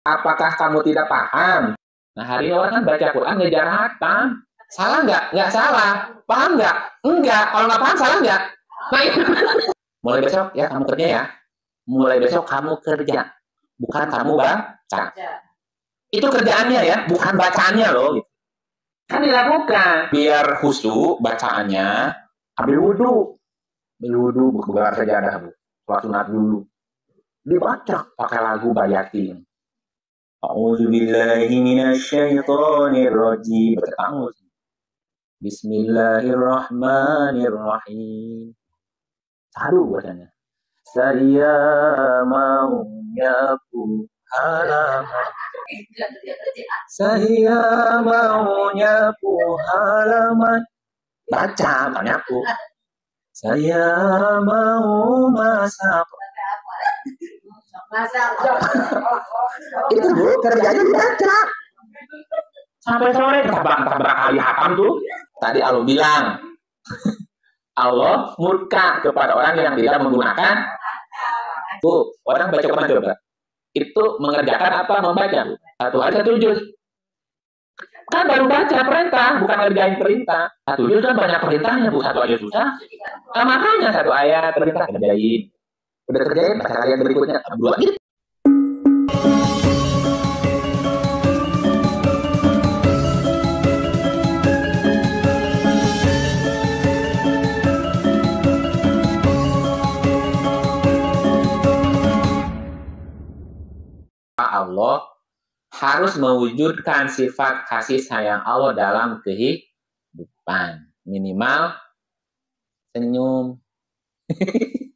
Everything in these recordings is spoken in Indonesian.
Apakah kamu tidak paham? Nah, hari ini orang kan baca Quran ngejar hatam. Salah nggak? Nggak salah. Paham nggak? Enggak. Kalau nggak paham, salah nggak? Nah, mulai besok ya kamu kerja ya. Mulai besok kamu kerja. Bukan kamu baca. Itu kerjaannya ya, bukan bacaannya loh. Kan dilakukan. Biar khusyuk bacaannya, ambil wudhu. Ambil wudhu, bergelar sajadah, Bu. Sholat sunat dulu. Dibaca pakai lagu Bayatin. A'udzubillahi minasyaitonir rajim. Baca kamus. Bismillahirrahmanirrahim. Sadu bacanya. Saya mau nyapu halaman. Saya mau nyapu halaman. Baca, bukan nyapu. Saya mau masak. Itu Bu, kerjanya dibaca. Sampai sore tabrak kali hatam tuh. Tadi Allah bilang, Allah murka kepada orang yang tidak menggunakan. Bu, orang baca Quran coba. Itu mengerjakan apa membaca? Satu hari satu juz. Kan baru baca perintah, bukan ngerjain perintah. Satu juz kan banyak perintahnya, Bu. Satu aja susah. Nah, makanya satu ayat perintah kerjain. Udah kerjain, baca ayat berikutnya. Dua gitu. Allah harus mewujudkan sifat kasih sayang Allah dalam kehidupan. Minimal senyum.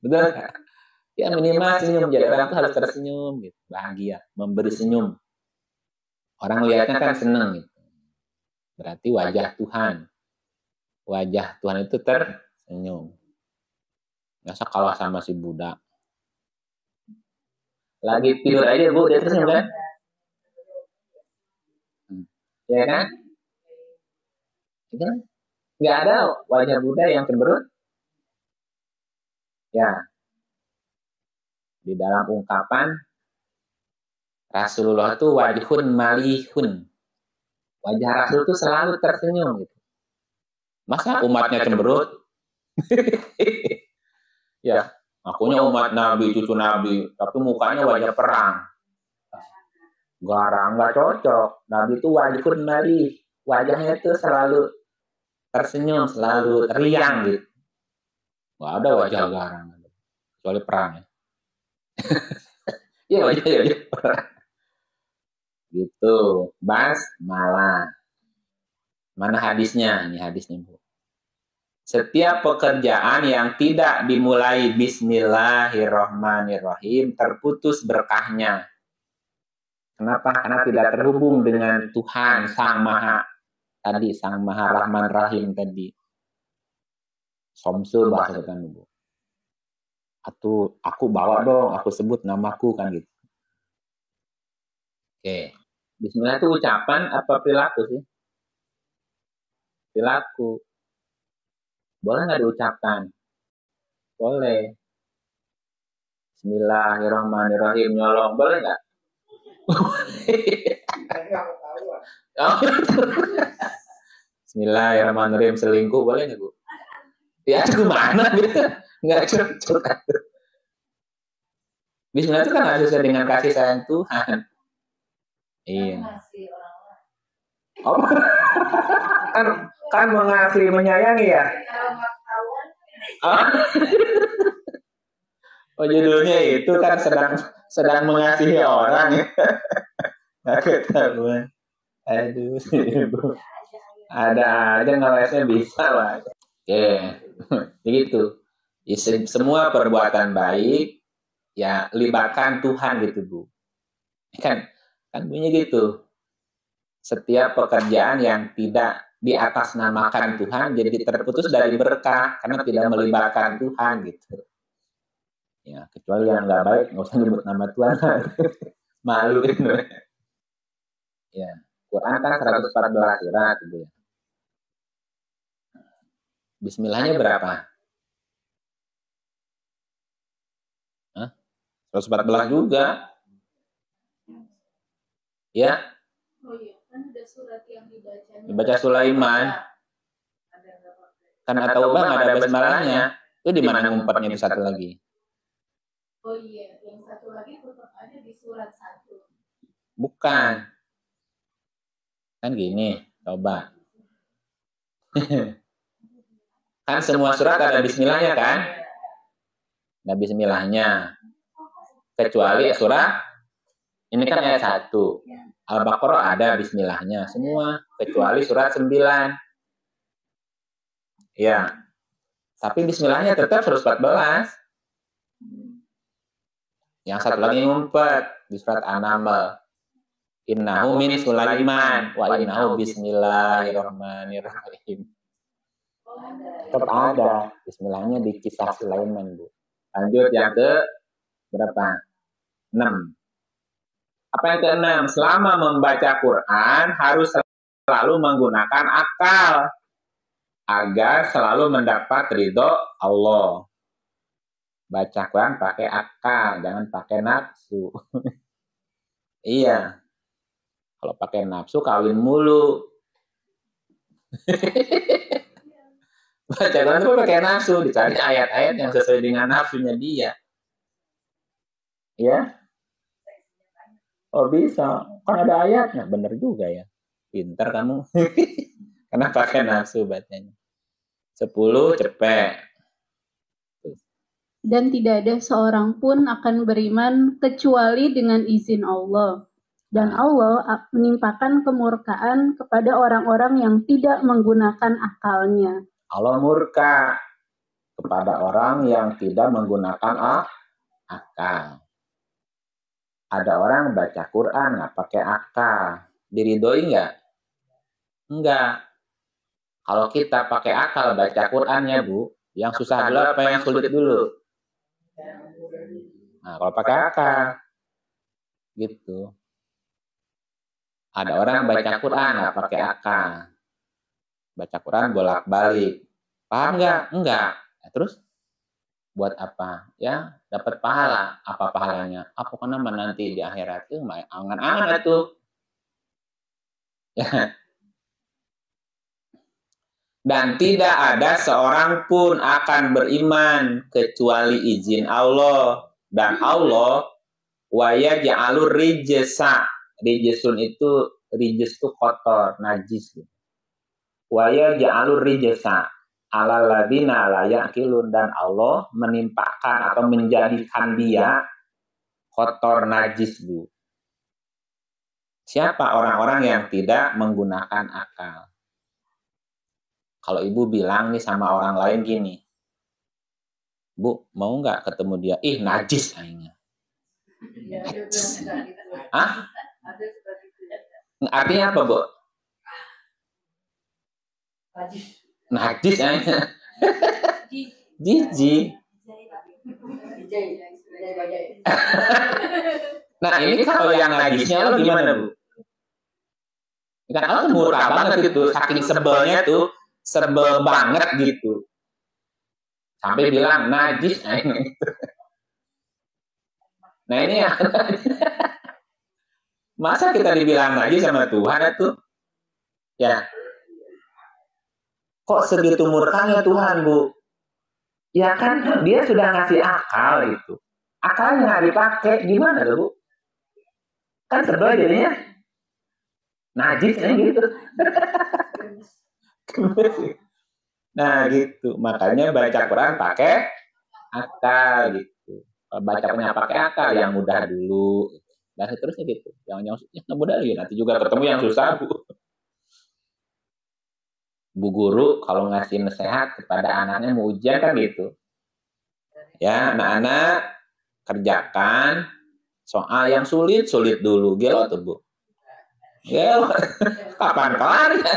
Betul kan? Ya minimal senyum. Jadi orang itu harus tersenyum, gitu. Bahagia, memberi senyum. Orang lihatnya kan senang. Gitu. Berarti wajah Tuhan. Wajah Tuhan itu tersenyum. Masa kalah sama si budak. Lagi tidur aja Bu, dia tersenyum kan? Ya kan? Nggak ada wajah Buddha yang cemberut. Ya. Di dalam ungkapan Rasulullah itu wajhun malihun. Wajah Rasul itu selalu tersenyum gitu. Masa umatnya cemberut? Ya, akunya umat Nabi, cucu Nabi, tapi mukanya wajah perang. Garang, nggak cocok. Nabi itu wajhun malih. Wajahnya itu selalu tersenyum, selalu riang gitu. Nggak ada wajah garang. Kecuali perang ya. Iya wajah perang. Gitu. Basmalah. Mana hadisnya? Ini hadisnya Bu. Setiap pekerjaan yang tidak dimulai Bismillahirrahmanirrahim terputus berkahnya. Kenapa? Karena tidak terhubung dengan Tuhan Sang Maha tadi, Sang Maha Rahman Rahim tadi. Somsul bahasa kan Bu. Atau aku bawa dong, aku sebut namaku kan gitu. Oke. Bismillah itu ucapan apa perilaku sih? Perilaku. Boleh nggak diucapkan? Boleh. Bismillahirrahmanirrahim nyolong, boleh nggak? Bismillahirrahmanirrahim selingkuh, boleh nggak Bu? Ya gimana gitu? Nggak cocok. Bismillah itu kan harus sesuai dengan kasih sayang Tuhan. Iya. Oh, kan mengasihi menyayangi ya. Oh judulnya itu kan sedang mengasihi orang ya. Nggak ketahuan. Aduh, ada aja ngelesnya bisa lah. Oke, begitu. Semua perbuatan baik ya libatkan Tuhan gitu Bu. Kan bunyinya gitu. Setiap pekerjaan yang tidak diatasnamakan Tuhan jadi terputus dari berkah karena tidak melibatkan Tuhan gitu. Ya, kecuali yang nggak baik nggak usah nyebut nama Tuhan. Malu gitu. Ya, Quran kan 114 surat gitu ya. Bismillahnya berapa? Hah? 114 juga. Ya. Oh iya, kan ada surat yang dibacanya. Dibaca Sulaiman. Kan atau bang ada basmalahnya. Itu di mana ngumpetnya itu satu lagi? Oh iya, yang satu lagi tetap ada di surat 1. Bukan. Kan gini, coba. Kan semua surat ada bismillahnya kan? Ada bismillahnya. Kecuali surat, ini kan ayat 1. Al-Baqarah ada bismillahnya. Semua. Kecuali surat 9. Ya. Tapi bismillahnya tetap 114. Yang satu lagi ngumpet di surat An-Naml. Innahu min Sulaiman wa innahu bismillahirrahmanirrahim. Tetap ada bismillahnya di kisah Sulaiman, Bu. Lanjut yang ke berapa? 6. Apa yang ke-6? Selama membaca Quran harus selalu menggunakan akal agar selalu mendapat ridho Allah. Baca Quran pakai akal, jangan pakai nafsu. Iya. Kalau pakai nafsu kawin mulu. Baca Quran itu pakai nafsu, dicari ayat-ayat yang sesuai dengan nafsunya dia. Ya? Oh bisa, kan ada ayatnya, bener juga ya. Pintar kamu. Karena pakai nafsu bacanya. 10 cepet. Dan tidak ada seorang pun akan beriman kecuali dengan izin Allah. Dan Allah menimpakan kemurkaan kepada orang-orang yang tidak menggunakan akalnya. Allah murka kepada orang yang tidak menggunakan akal. Ada orang baca Quran nggak pakai akal, diridhoi nggak? Enggak. Kalau kita pakai akal baca Qurannya, Bu, yang susah dulu apa yang sulit dulu? Nah, kalau pakai akal, gitu. Ada orang baca Quran nggak pakai akal, baca Quran bolak-balik, paham nggak? Enggak. Nah, terus buat apa? Ya, dapat pahala. Apa pahalanya? Apa nama nanti di akhirat itu angan-angan itu. Ya. Dan tidak ada seorang pun akan beriman kecuali izin Allah. Dan Allah wa yaj'alur rijsa. Rijsun itu rijs itu kotor, najis. Wa yaj'alur rijsa alal ladzina la yaqilun, dan Allah menimpakan atau menjadikan dia kotor najis, Bu. Siapa orang-orang yang tidak menggunakan akal? Kalau ibu bilang nih sama orang lain gini, Bu, mau nggak ketemu dia? Ih, najis aingnya. Najis. Hah? Artinya apa, Bu? Najis aingnya. Jijik. Nah, ini kalau yang najisnya lo gimana, Bu? Kan aku murka banget gitu, saking sebelnya tuh, sebel banget gitu. Sampai bilang najis aingnya. Nah, ini ya. Masa kita dibilang najis sama Tuhan itu? Ya. Kok segitu murkanya Tuhan, Bu? Ya kan dia sudah ngasih akal itu. Akalnya nggak dipakai, gimana tuh, Bu? Kan sebel jadinya najisnya gitu. Nah gitu, makanya baca Quran pakai akal gitu. Bacanya pakai akal, yang mudah dulu. Dan seterusnya gitu. Yang mudah ya nanti juga ketemu yang susah, Bu. Bu guru kalau ngasih nasihat kepada anaknya mau ujian kan gitu. Ya, anak-anak kerjakan soal yang sulit dulu. Gelo tuh, Bu. Gelo. Kapan kelar ya?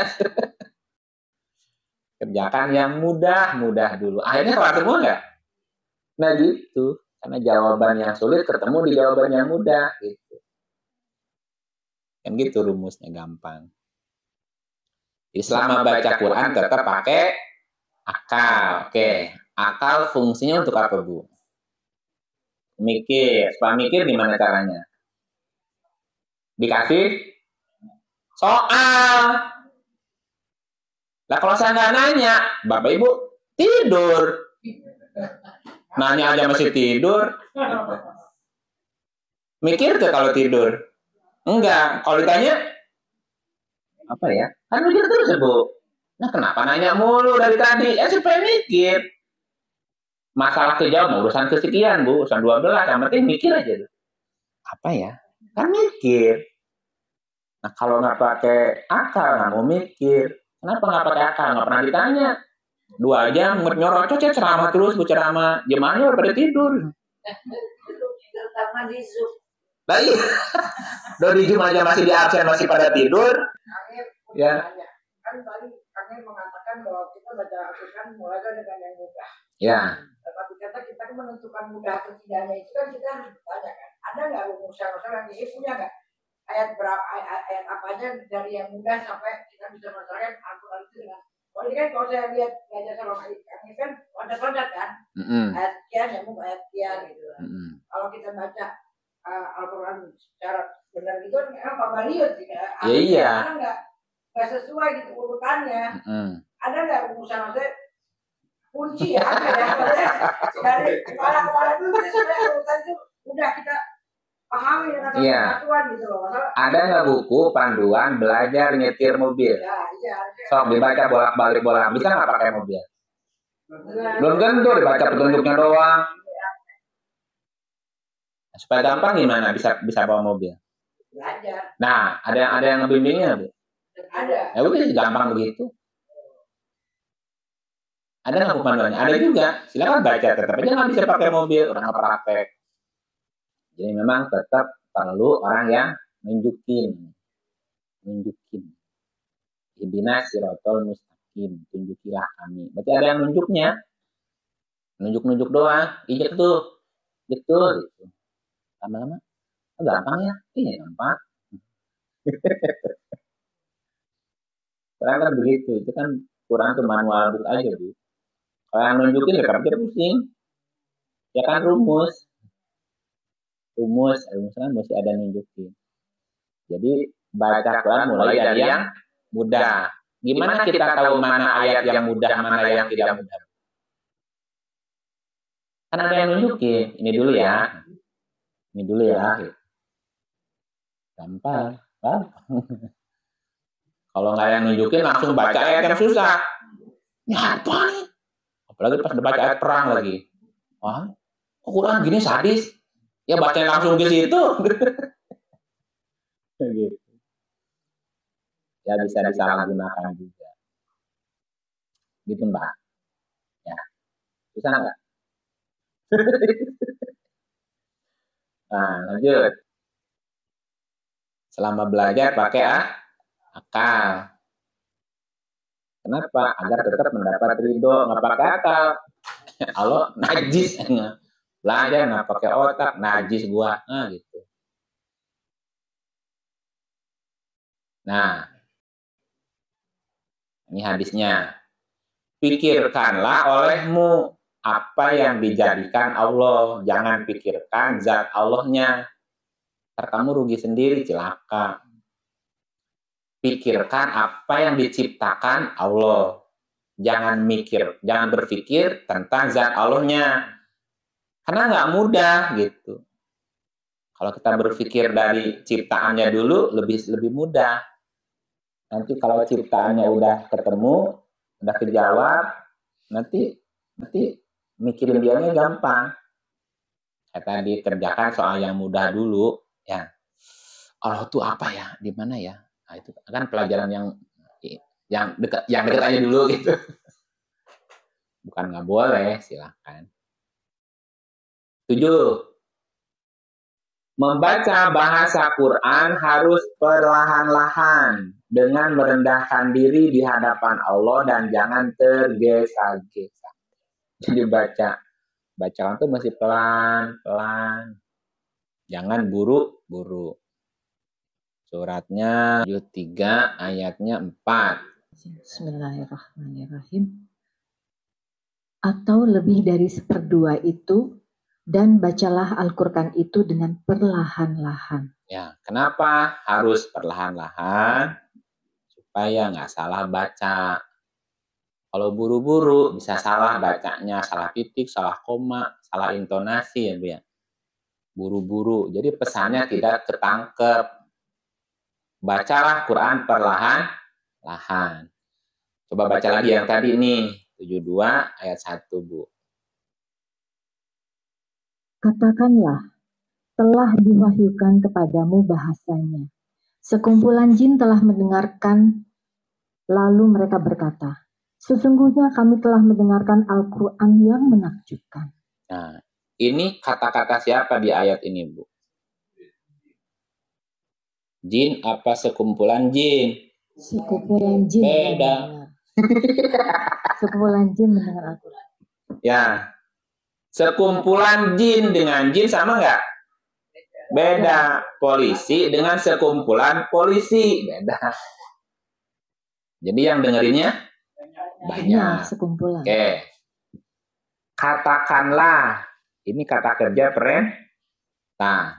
Kerjakan yang mudah dulu. Akhirnya kelar semua nggak? Nah gitu. Karena jawaban yang sulit ketemu di jawaban yang mudah gitu. Kan gitu rumusnya, gampang. Jadi selama baca Quran tetap pakai akal. Oke. Akal fungsinya untuk apa, Bu? Mikir. Supaya mikir gimana caranya? Dikasih soal. Lah kalau saya nggak nanya, Bapak Ibu tidur. Nanya aja masih tidur. Mikir tuh kalau tidur? Enggak. Kalau ditanya, apa ya? Kan mikir terus, Bu. Nah, kenapa nanya mulu dari tadi? Ya supaya mikir. Masalah kejauhan, urusan kesekian, Bu. Urusan 12, yang penting mikir aja. Apa ya? Kan mikir. Nah, kalau nggak pakai akal, nggak mau mikir. Kenapa nggak pakai akal? Nggak pernah ditanya. 2 jam, nyorocot ya ceramah terus, Bu ceramah. Jemaahnya udah pada tidur. Nah, iya. Dari Zoom aja masih di absen, masih pada tidur. Ya. Kan tadi kami mengatakan bahwa kita baca Al-Quran mulai dengan yang mudah. Ya. Tapi kata kita menentukan mudah atau tidaknya itu kan kita harus bertanya kan. Ada nggak rumus-rumus yang ini punya nggak? Ayat berapa ayat apa aja dari yang mudah sampai kita bisa merasakan Al-Quran itu dengan. Kalau ini kan kalau saya lihat belajar sama kami kan ada kan. Ayat kian yang mudah ayat kian gitu. Kalau kita baca Al-Quran secara benar gitu kan Pak Baliut gitu. Iya. Nggak sesuai gitu urutannya. Ada nggak rumusan maksudnya kunci ya? Dari kepala itu sebenarnya urutan itu udah kita pahami dengan kesatuan gitu loh. Ada nggak buku panduan belajar nyetir mobil? Iya. Sok dibaca bolak-balik bisa nggak pakai mobil? Belum tentu dibaca petunjuknya doang. Supaya gampang gimana bisa bawa mobil? Belajar. Nah, ada yang ngebimbingnya, Bu? Ada. Ya udah gampang begitu. Ada nggak buku panduannya? Ada juga. Silakan baca, tetap aja nggak bisa pakai mobil, orang nggak praktek. Jadi memang tetap perlu orang yang nunjukin. Ihdinas siratal mustaqim, tunjukilah kami. Berarti ada yang nunjuknya. Nunjuk doang. Ijek tuh. Betul gitu. Lama-lama gampang ya? Iya gampang. Karena kan begitu, itu kan kurang tuh manual book aja, Bu. Kalau yang nunjukin ya kan pusing. Ya kan rumus kan mesti ada nunjukin. Jadi baca Quran mulai dari yang mudah. Gimana kita tahu mana ayat yang mudah, mana yang tidak mudah? Kan ada yang nunjukin. Ini dulu ya. Gampang. Kalau nggak yang nunjukin langsung baca ayat yang susah. Apa nih? Apalagi pas baca ayat perang lagi. Wah, kok Quran gini sadis? Ya bacanya langsung ke situ. Gitu. Ya bisa disalahgunakan juga. Gitu Mbak. Ya. Susah nggak? Nah, lanjut. Selama belajar pakai akal. Kenapa? Agar tetap mendapat ridho, nggak pakai akal. Allah najis. Belajar nggak pakai otak, najis gua. Nah, gitu. Nah, ini hadisnya. Pikirkanlah olehmu apa yang dijadikan Allah. Jangan pikirkan zat Allahnya. Ntar kamu rugi sendiri, celaka. Pikirkan apa yang diciptakan Allah. Jangan berpikir tentang zat Allahnya. Karena nggak mudah gitu. Kalau kita berpikir dari ciptaannya dulu lebih mudah. Nanti kalau ciptaannya udah ketemu, udah kejawab, nanti mikirin dianya gampang. Kayak tadi kerjakan soal yang mudah dulu, ya. Allah tuh apa ya? Di mana ya? Nah, itu kan pelajaran yang dekat aja dulu gitu. Bukan nggak boleh, silakan. 7. Membaca bahasa Quran harus perlahan-lahan dengan merendahkan diri di hadapan Allah dan jangan tergesa-gesa. Jadi bacaan itu masih pelan-pelan. Jangan buru-buru. Suratnya 3 ayatnya 4. Bismillahirrahmanirrahim. Atau lebih dari 1/2 itu, dan bacalah Al-Quran itu dengan perlahan-lahan. Ya, kenapa harus perlahan-lahan? supaya nggak salah baca. Kalau buru-buru bisa salah bacanya, salah titik, salah koma, salah intonasi ya Bu ya. Buru-buru. Jadi pesannya tidak ketangkep. Bacalah Quran perlahan-lahan. Coba baca lagi yang tadi nih, 72 ayat 1 Bu. Katakanlah, telah diwahyukan kepadamu bahasanya. Sekumpulan jin telah mendengarkan, lalu mereka berkata, sesungguhnya kami telah mendengarkan Al-Quran yang menakjubkan. Nah, ini kata-kata siapa di ayat ini, Bu? Jin apa sekumpulan jin? Sekumpulan jin. Beda. Sekumpulan jin mendengar Al-Quran. Ya, sekumpulan jin dengan jin sama nggak? Beda. Polisi dengan sekumpulan polisi. Beda. Jadi yang dengerinnya banyak. Sekumpulan. Oke. Katakanlah. Ini kata kerja perintah.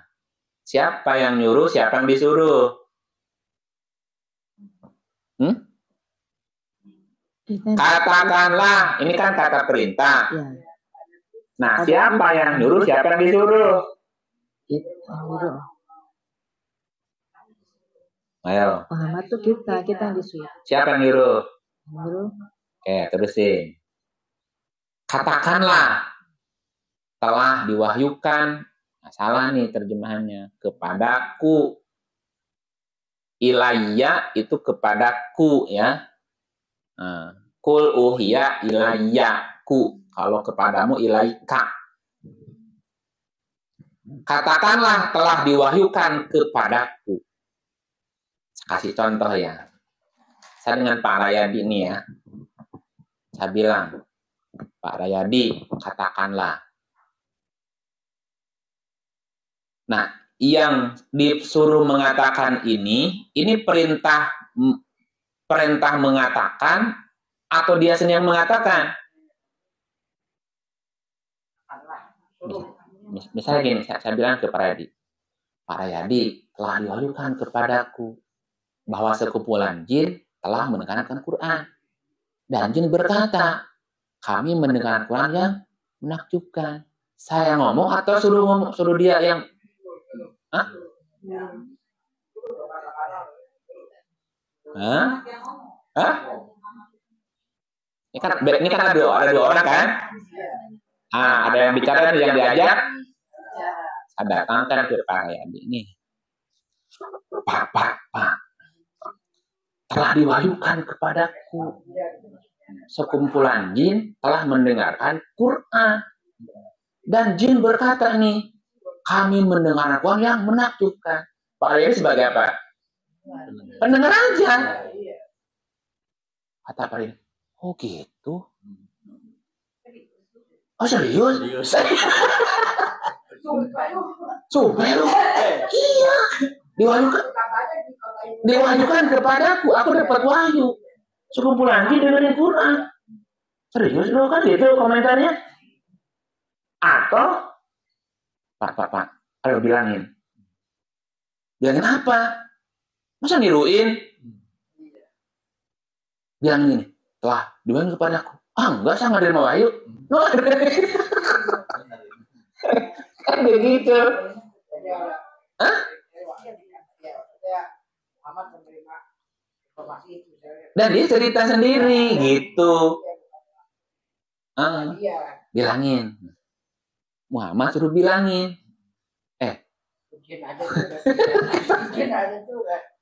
Siapa yang nyuruh, siapa yang disuruh? Katakanlah. Ini kan kata perintah. Ya. Nah, siapa yang nyuruh, siapa yang disuruh? Ayo. Muhammad tuh kita yang disuruh. Siapa yang nyuruh? Nyuruh. Oke, terusin. Katakanlah telah diwahyukan, nah, salah nih terjemahannya, kepadaku. Ilayya itu kepadaku ya. Nah, kul uhiya ilayyaku. Kalau kepadamu ilaika. Katakanlah telah diwahyukan kepadaku. Kasih contoh ya. Saya dengan Pak Rayadi ini ya. Saya bilang, Pak Rayadi, katakanlah. Nah, yang disuruh mengatakan ini perintah mengatakan atau dia sendiri yang mengatakan? Misalnya gini, saya bilang ke Pak Rayadi, Pak Rayadi, telah diwahyukan kepadaku bahwa sekumpulan jin telah mendengarkan Quran. Dan jin berkata, kami mendengarkan Quran yang menakjubkan. Saya ngomong atau suruh dia yang... Hah? Hah? Hah? Ini kan ada dua orang kan? Ada yang bicara dan yang diajak. Saya datangkan ke Pak Rayadi ini. Pak. Telah diwahyukan kepadaku. Sekumpulan jin telah mendengarkan Quran. Dan jin berkata nih, kami mendengarkan Quran yang menakjubkan. Pak Rayadi sebagai apa? Pendengar aja. Kata Pak Rayadi, oh gitu? Oh serius? Sumpah lu? Iya. Diwahyukan kepadaku. Aku dapat wahyu. Sekumpulan jin dengerin Quran. Serius lo kan gitu komentarnya? Atau Pak, ayo bilangin. Bilangin apa? Masa niruin? Bilangin, telah diwahyukan kepadaku. Enggak, saya nggak terima wahyu. Kan begitu. Hah? Dan dia cerita sendiri gitu. Bilangin. Muhammad suruh bilangin.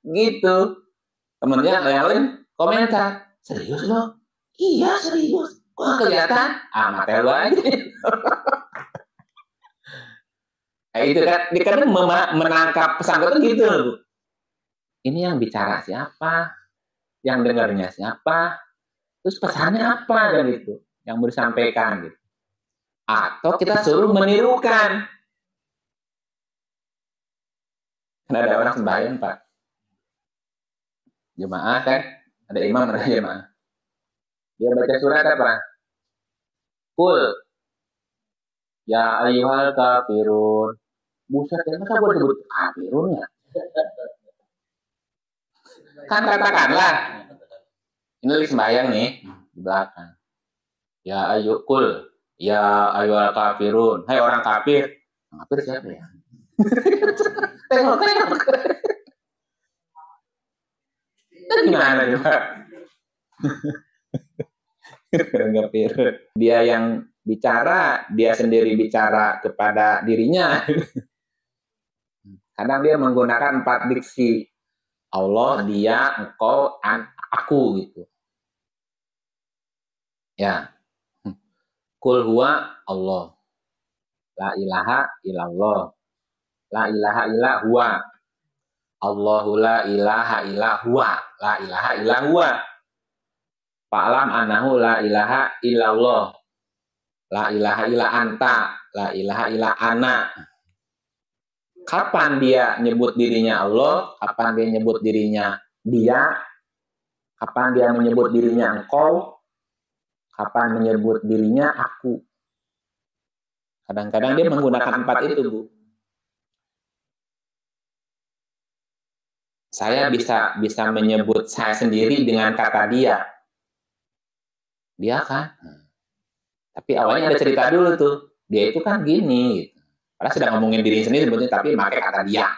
Gitu. Temennya yang lain komentar. Serius lo? Iya serius. Kok kelihatan? Mata lu aja. Itu kan, kadang menangkap pesan itu gitu. Ini yang bicara siapa? Yang dengarnya siapa? Terus pesannya apa dan itu yang mau disampaikan gitu. Atau kita suruh menirukan. Kan ada orang sembahyang, Pak. Jemaah kan? Ada imam, ada jemaah. Dia baca surat apa? Kul. Ya ayyuhal kafirun. Buset, masa gue sebut kafirun ya? Kan katakanlah. Ini lagi sembahyang nih di belakang. Ya ayo kul, ya ayo kafirun. Hai orang kafir. Kafir siapa ya? Tengok. Gimana coba? Orang kafir. Dia yang bicara, dia sendiri bicara kepada dirinya. Kadang dia menggunakan 4 diksi. Allah, dia, engkau, aku gitu. Ya. Kul huwa Allah. La ilaha illallah. La ilaha illa huwa. Allahu la ilaha illa huwa. La ilaha illa huwa. Fa'lam annahu la ilaha illallah. La ilaha illa anta. La ilaha illa ana. Kapan dia nyebut dirinya Allah? Kapan dia nyebut dirinya dia? Kapan dia menyebut dirinya engkau? Kapan menyebut dirinya aku? Kadang-kadang dia menggunakan 4 itu, Bu. Saya bisa menyebut saya sendiri dengan kata dia. Dia kan? Tapi awalnya ada cerita dulu tuh. Dia itu kan gini. Gitu. Padahal sedang ngomongin diri sendiri sebetulnya, tapi pakai kata dia.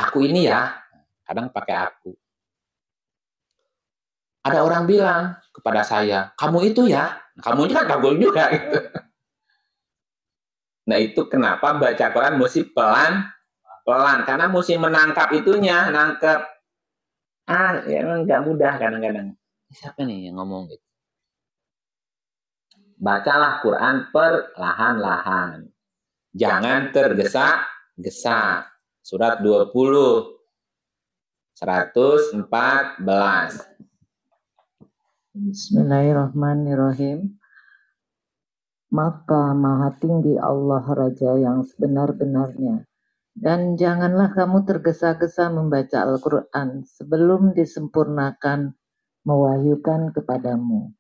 Aku ini ya. Kadang pakai aku. Ada orang bilang kepada saya, kamu itu ya. Kamu ini kan kagum juga. Gitu. Nah itu kenapa baca Quran mesti pelan-pelan. Karena mesti menangkap itunya. Nangkep. Ya emang gak mudah kadang-kadang. Siapa nih yang ngomong gitu? Bacalah Quran perlahan-lahan. Jangan tergesa-gesa. Surat 20. 114. Bismillahirrahmanirrahim. Maka maha tinggi Allah Raja yang sebenar-benarnya. Dan janganlah kamu tergesa-gesa membaca Al-Quran sebelum disempurnakan mewahyukan kepadamu.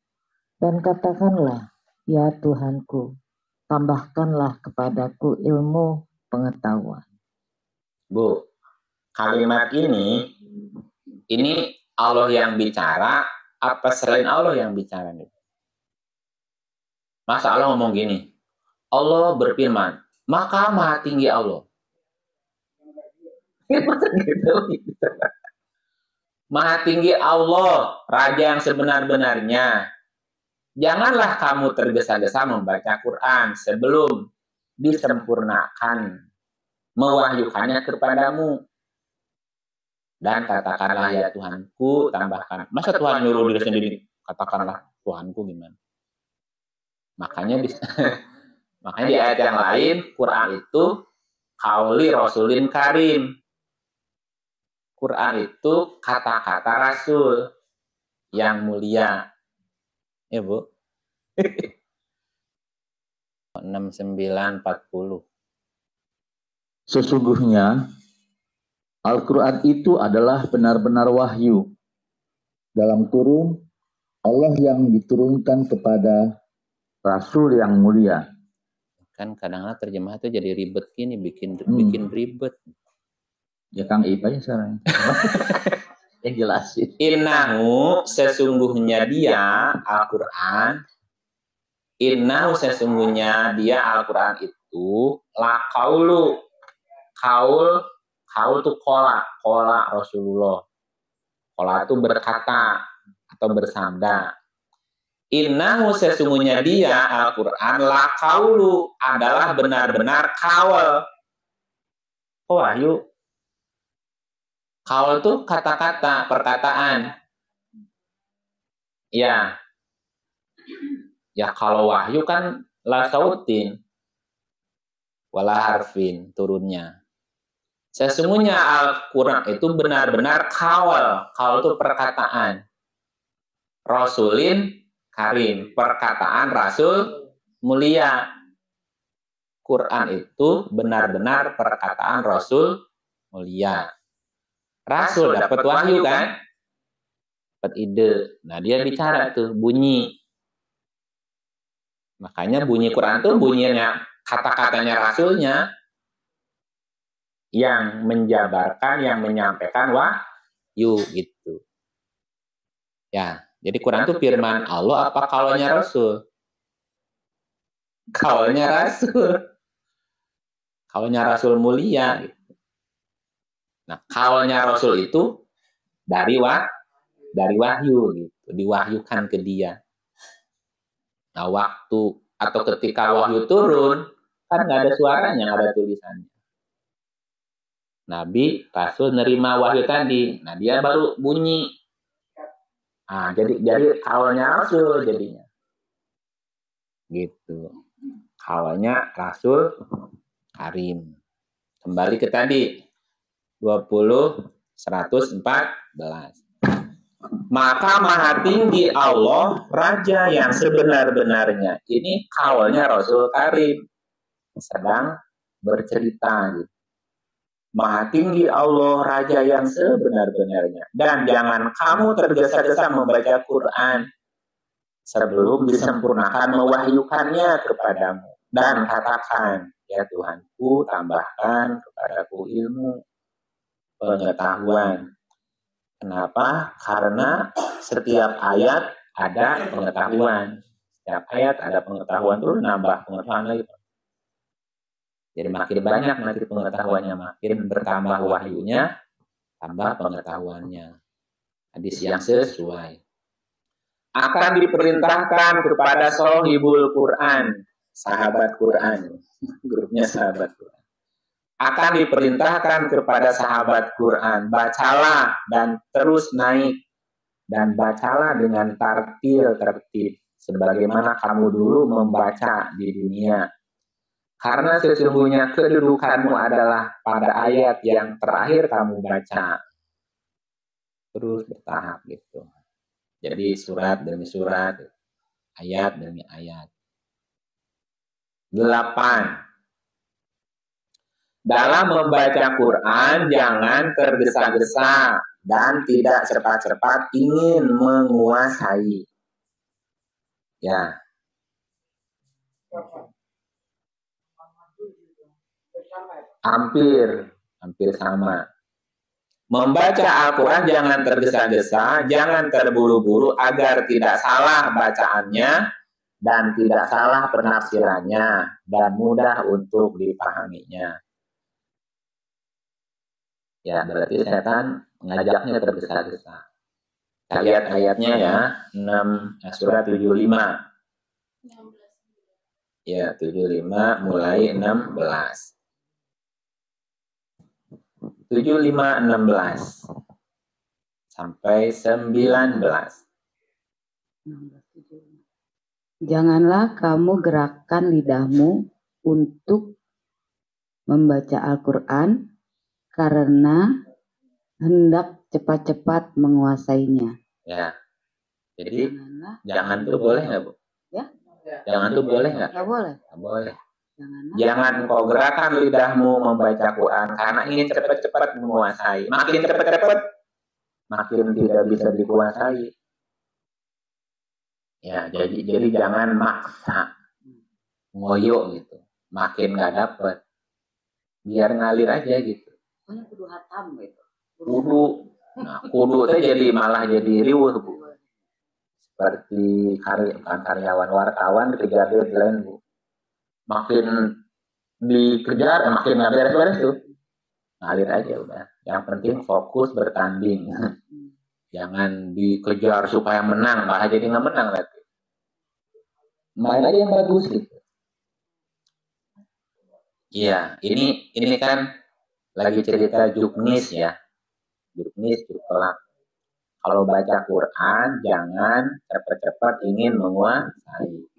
Dan katakanlah, ya Tuhanku, tambahkanlah kepadaku ilmu pengetahuan. Bu, kalimat ini Allah yang bicara, apa selain Allah yang bicara nih? Masa Allah ngomong gini, Allah berfirman, maka maha tinggi Allah. Maha tinggi Allah, Raja yang sebenar-benarnya. Janganlah kamu tergesa-gesa membaca Quran sebelum disempurnakan mewahyukannya kepadamu. Dan katakanlah ya Tuhanku, tambahkan. Masa Tuhan nyuruh diri sendiri, katakanlah Tuhanku gimana? Makanya di ayat yang lain, Quran itu qauli Rasulin Karim. Quran itu kata-kata Rasul yang mulia. Ya, Bu. 6940. Sesungguhnya Al-Quran itu adalah benar-benar wahyu. Dalam kurung, Allah yang diturunkan kepada Rasul yang mulia. Kan kadang-kadang terjemah itu jadi ribet gini, bikin ribet. Ya Kang Ip aja sekarang. Yang jelasin. Innahu sesungguhnya dia Al-Quran. Innahu sesungguhnya dia Al-Quran itu la qaulu. Qaul itu kola Rasulullah. Kola itu berkata atau bersabda. Innahu sesungguhnya dia Al-Quran la qaulu adalah benar-benar kaul. Wahyu. Kaul itu kata-kata, perkataan. Ya. Ya kalau wahyu kan la sautin wala harfin turunnya. Sesungguhnya Al-Quran itu benar-benar kaul. Kaul itu perkataan. Rasulin Karim, perkataan Rasul mulia. Quran itu benar-benar perkataan Rasul mulia. Rasul dapat wahyu kan? Dapat ide. Nah, dia bicara tuh, bunyi. Makanya bunyi Quran tuh bunyinya, kata-katanya Rasulnya yang menjabarkan, yang menyampaikan wahyu gitu. Ya, jadi Quran itu firman Allah apa kaulnya Rasul? Kaulnya Rasul. Kaulnya Rasul mulia. Nah, kaulnya Rasul itu dari wahyu gitu, diwahyukan ke dia. Nah, waktu atau ketika wahyu turun, kan nggak ada suaranya, nggak ada tulisannya. Nabi, Rasul nerima wahyu tadi. Nah, dia baru bunyi. Nah, jadi kaulnya Rasul jadinya. Gitu. Kaulnya Rasul Karim. Kembali ke tadi. 114. Maka maha tinggi Allah, Raja yang sebenar-benarnya. Ini kaulnya Rasul Karim. Sedang bercerita gitu. Maha tinggi Allah, Raja yang sebenar-benarnya. Dan jangan kamu tergesa-gesa membaca Quran sebelum disempurnakan mewahyukannya kepadamu. Dan katakan, ya Tuhanku, tambahkan kepadaku ilmu, pengetahuan. Kenapa? Karena setiap ayat ada pengetahuan. Setiap ayat ada pengetahuan, terus nambah pengetahuan lagi. Jadi makin banyak nanti pengetahuannya, makin bertambah wahyunya, tambah pengetahuannya. Hadis yang sesuai. Akan diperintahkan kepada sohibul Quran, sahabat Quran, grupnya sahabat Quran. Akan diperintahkan kepada sahabat Quran, bacalah dan terus naik, dan bacalah dengan tertib, sebagaimana kamu dulu membaca di dunia. Karena sesungguhnya kedudukanmu adalah pada ayat yang terakhir kamu baca. Terus bertahap gitu. Jadi surat demi surat, ayat demi ayat. 8. Dalam membaca Quran jangan tergesa-gesa dan tidak cepat-cepat ingin menguasai. Ya. Hampir sama. Membaca Al-Quran jangan tergesa-gesa, jangan terburu-buru agar tidak salah bacaannya dan tidak salah penafsirannya dan mudah untuk dipahaminya. Ya, berarti setan mengajaknya tergesa-gesa. Kita lihat ayatnya ya, surat 75. Ya, 75 mulai 16. 75-16 sampai 19. Janganlah kamu gerakkan lidahmu untuk membaca Al-Quran karena hendak cepat-cepat menguasainya. Ya, jadi jangan tuh boleh nggak, Bu? Ya? Jangan tuh boleh nggak? Nggak boleh. Nggak boleh. Jangan kau gerakan lidahmu membaca Quran karena ingin cepat-cepat menguasai. Makin cepat-cepat, makin tidak bisa dikuasai. Ya, jadi jangan maksa, ngoyo gitu. Makin nggak dapet, biar ngalir aja gitu. Pokoknya kudu hatam gitu. Kudu, nah kudu itu jadi malah jadi riuh, Bu. Seperti karyawan wartawan dikejar deadline, Bu. Makin dikejar, makin nggak beres-beres tuh. Ngalir aja udah. Yang penting fokus bertanding. Jangan dikejar supaya menang, malah jadi nggak menang nanti. Main aja yang bagus gitu. Iya, ini kan lagi cerita juknis ya. Juknis, juklak. Kalau baca Quran, jangan cepat-cepat ingin menguasai.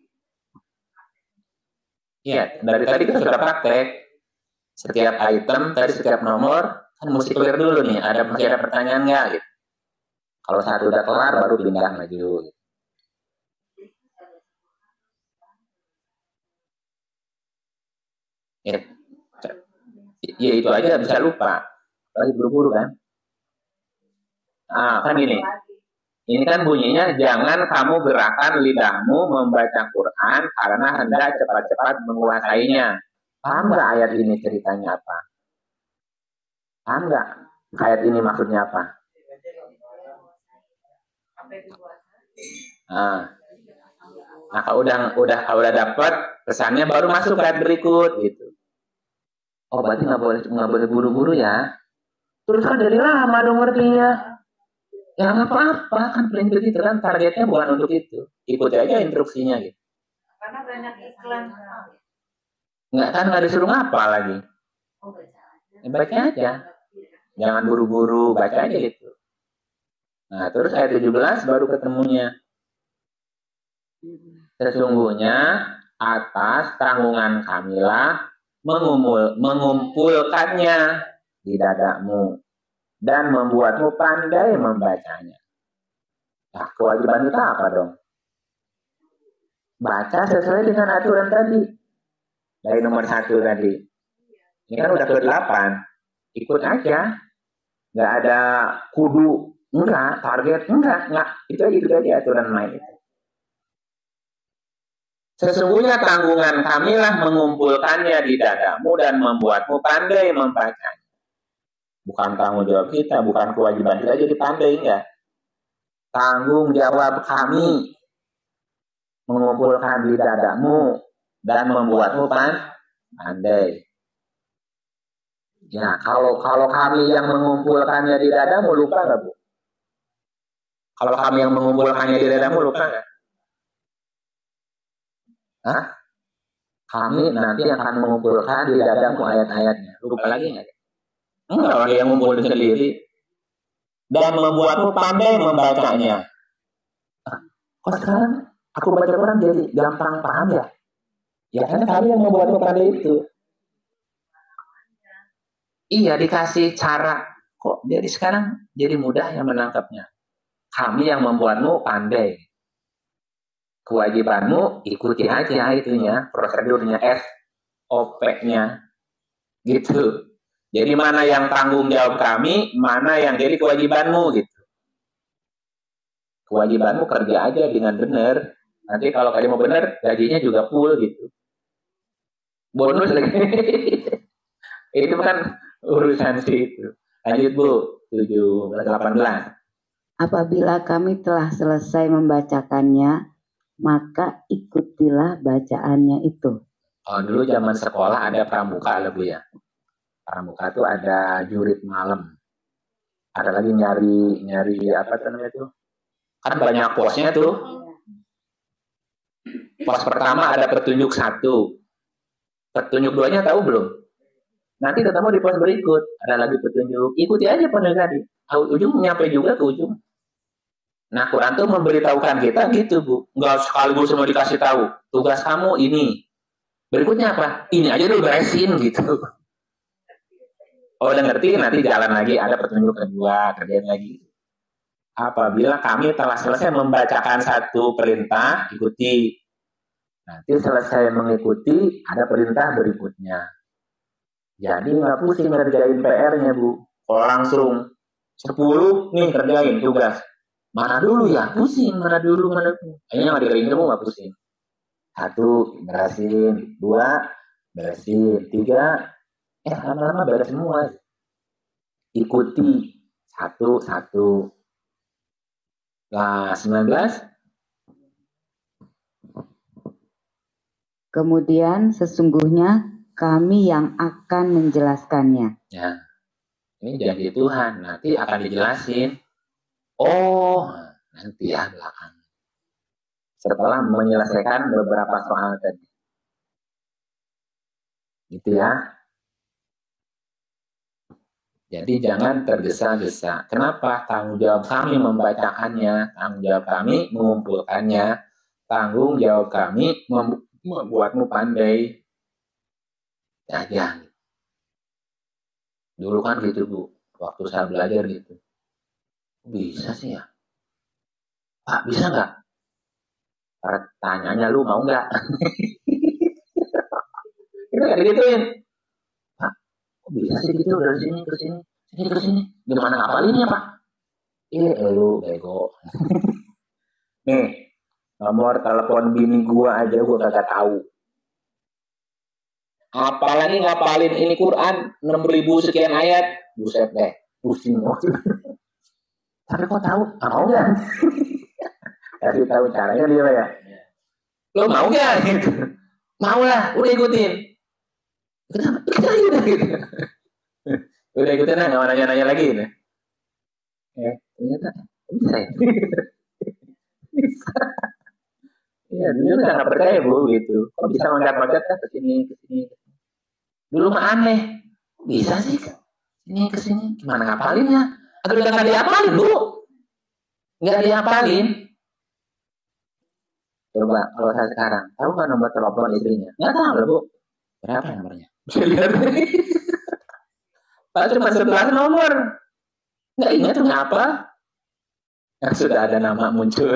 Iya, dari tadi kita sudah praktek. Setiap item, tadi setiap nomor, kan mesti clear dulu nih. Masih ada pertanyaan nggak? Gitu. Kalau satu udah kelar, baru pindah maju. Gitu. Ya itu aja bisa lupa. Lagi buru-buru kan? Kan gini. Ini kan bunyinya, jangan kamu gerakan lidahmu membaca Quran karena hendak cepat-cepat menguasainya. Paham nggak ayat ini ceritanya apa? Paham nggak ayat ini maksudnya apa? Nah, kalau udah dapat pesannya baru masuk ke ayat berikut gitu. Oh, berarti nggak boleh buru-buru ya. Terus kan dari lama dong ngertinya. Ya nggak apa-apa, kan prinsip itu kan targetnya bukan untuk itu. Ikuti aja instruksinya gitu. Karena banyak iklan. Nggak disuruh ngapa lagi. Baca aja. Jangan buru-buru, baca aja gitu. Nah, terus ayat 17 baru ketemunya. Sesungguhnya atas tanggungan kamilah mengumpulkannya di dadamu dan membuatmu pandai membacanya. Nah, kewajiban kita apa dong? Baca sesuai dengan aturan tadi. Dari nomor 1 tadi. Ini kan udah ke-8. Ikut aja. Nggak ada kudu. Enggak. Target. Enggak. Itu aja aturan main itu. Sesungguhnya tanggungan kamilah mengumpulkannya di dadamu dan membuatmu pandai membacanya. Bukan tanggung jawab kita, bukan kewajiban kita jadi pandai, enggak. Tanggung jawab kami mengumpulkan di dadamu dan membuatmu pandai. Ya, kalau kami yang mengumpulkannya di dadamu, lupa nggak, Bu? Kalau kami yang mengumpulkannya di dadamu, lupa nggak? Hah? Kami nanti akan mengumpulkan di dadamu ayat-ayatnya. Lupa lagi nggak? Enggak, orang yang mengumpulkan sendiri. Dan membuatmu pandai membacanya. Kok sekarang aku baca Quran jadi gampang paham ya? Ya karena kami yang membuatmu pandai itu. Iya, dikasih cara. Kok jadi sekarang jadi mudah yang menangkapnya. Kami yang membuatmu pandai. Kewajibanmu ikuti aja itunya, prosedurnya, SOP-nya. Gitu. Jadi mana yang tanggung jawab kami, mana yang jadi kewajibanmu gitu. Kewajibanmu kerja aja dengan benar. Nanti kalau kalian mau benar, gajinya juga full gitu. Bonus lagi. Itu kan urusan sih itu. Lanjut Bu, 18. Apabila kami telah selesai membacakannya, maka ikutilah bacaannya itu. Oh, dulu zaman sekolah ada pramuka lah Bu ya. Pramuka tuh ada jurit malam. Ada lagi nyari apa namanya tuh? Kan banyak posnya tuh. Pos pertama ada petunjuk 1. Petunjuk 2-nya tahu belum? Nanti ketemu di pos berikut. Ada lagi petunjuk. Ikuti aja petunjuk tadi. Ujung nyampe juga ke ujung. Nah, Quran tuh memberitahukan kita gitu, Bu. Nggak sekaligus semua dikasih tahu. Tugas kamu ini. Berikutnya apa? Ini aja dulu beresin gitu. Oh, udah ngerti, nanti jalan lagi. Ada petunjuk kedua, kerjain lagi. Apabila kami telah selesai membacakan satu perintah, ikuti. Nanti selesai mengikuti, ada perintah berikutnya. Jadi nggak pusing ngerjain PR-nya, Bu. Kalau langsung 10 nih kerjain tugas. Mana dulu ya? Pusing, mana dulu. Akhirnya nggak dikeringin semua, nggak pusing. 1, beresin. 2, beresin. 3, lama-lama beres semua. Ikuti. 1. Lah, 19. Kemudian sesungguhnya kami yang akan menjelaskannya. Ya, ini janji Tuhan. Nanti akan dijelasin. Oh, nanti ya belakang. Setelah menyelesaikan beberapa soal tadi. Gitu ya. Jadi jangan tergesa-gesa. Kenapa? Tanggung jawab kami membacakannya. Tanggung jawab kami mengumpulkannya. Tanggung jawab kami membuatmu pandai. Ya. Dulu kan gitu, Bu. Waktu saya belajar gitu. Bisa sih ya. Pak, bisa nggak? Pertanyaannya lu mau nggak? Itu nggak digituin. Pak, kok bisa sih gitu dari sini ke sini, sini ke sini? Gimana ngapalinnya, Pak? Lu bego. Nih, nomor telepon bini gua aja gua kagak tahu. Apalagi ngapalin ini Quran 6.000 sekian ayat. Buset deh, pusing. Tapi kok tahu? Mau nggak? Kasih tahu caranya dia ya. Lo mau nggak? Gitu. Mau lah, udah ikutin. Udah ikutin lah, nggak mau nanya-nanya lagi. Gitu. Ya, ternyata bisa. Bisa. Iya, dulu nggak percaya Bu gitu. Kok bisa loncat-loncat ke sini. Dulu mah aneh. Bisa sih ke sini. Gimana ngapalinnya? Atau udah nggak diapalin Bu? Nggak diapalin. Coba kalau saya sekarang, tahu nggak nomor telepon istrinya? Nggak tahu loh Bu. Berapa nomornya? Bisa lihat. Pak cuma 11 nomor. Nggak ingat kenapa? Yang sudah ada nama muncul.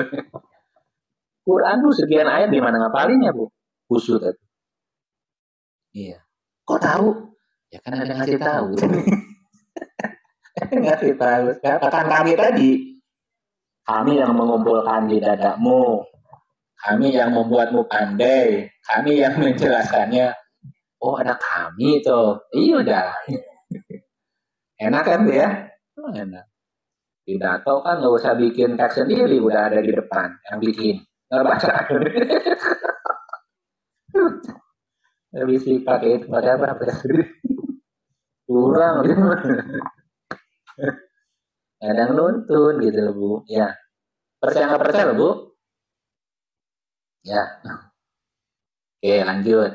Quran tuh sekian ayat di mana ngapalinnya Bu? Kusut itu. Iya. Kok tahu? Ya kan ada ngasih tahu. Ngasih tahu. Katakan kami tadi. Kami yang mengumpulkan di dadamu. Kami yang membuatmu pandai. Kami yang menjelaskannya. Oh ada kami tuh. Iya udah. Enak kan ya? Oh, enak. Pidato kan nggak usah bikin teks sendiri. Udah ada di depan. Yang bikin. Nggak baca. Lebih sih pakai apa? Kurang. Kadang nuntun gitu loh Bu. Ya. Percaya nggak percaya loh Bu? Ya. Oke lanjut.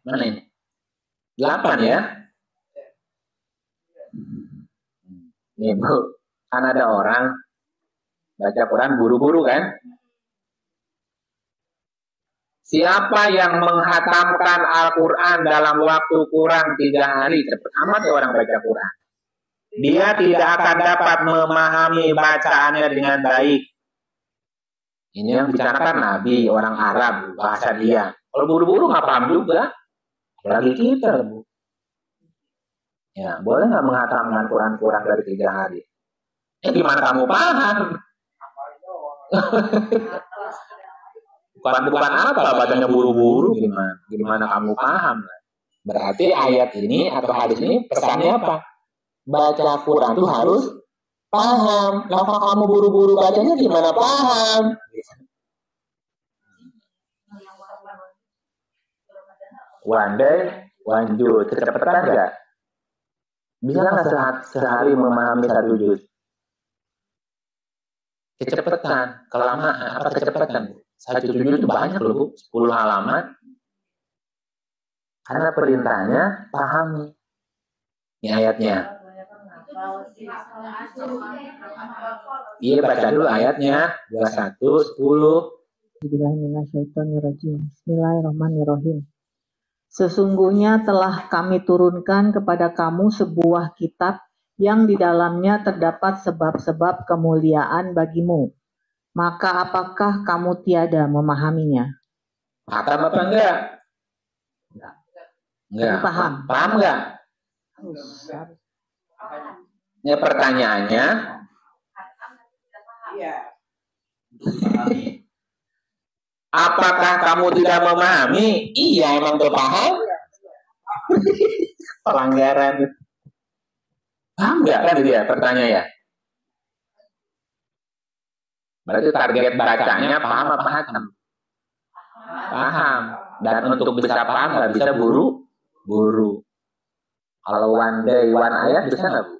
Mana ini? 8 ya. Nih Bu. Kan ada orang baca Quran buru-buru kan? Siapa yang menghatamkan Al-Quran dalam waktu kurang 3 hari, cepat amat ya orang baca Quran. Dia tidak akan dapat memahami bacaannya dengan baik. Ini yang bicarakan Nabi, orang Arab, bahasa dia. Kalau buru-buru nggak paham juga. Apalagi kita, Bu. Ya, boleh nggak menghatamkan Quran kurang dari 3 hari? Gimana kamu paham? Bukan apa bacanya buru-buru gimana kamu paham? Berarti ayat ini atau hadis ini pesannya apa? Baca Quran itu harus paham. Kalau kamu buru-buru bacanya gimana paham? One day, one juz. Kecepatan nggak? Bisa nggak sehari memahami 1 juz? Kecepatan, kelamaan, apa kecepatan? 1 juz itu banyak loh Bu, 10 halaman. Karena perintahnya pahami. Ini ayatnya. Iya baca dulu ayatnya 21, 10. Bismillahirrahmanirrahim. Sesungguhnya telah kami turunkan kepada kamu sebuah kitab yang di dalamnya terdapat sebab-sebab kemuliaan bagimu. Maka apakah kamu tiada memahaminya? Paham apa enggak? Enggak. Paham. Paham enggak? Ya pertanyaannya. Iya. Apakah kamu tidak memahami? Iya emang tuh paham. Pelanggaran. Paham enggak kan dia pertanyaan ya? Berarti target bacanya paham apa hatam? Paham. Dan untuk bisa paham nggak bisa buru-buru. Kalau one day, one ayat bisa nggak Bu?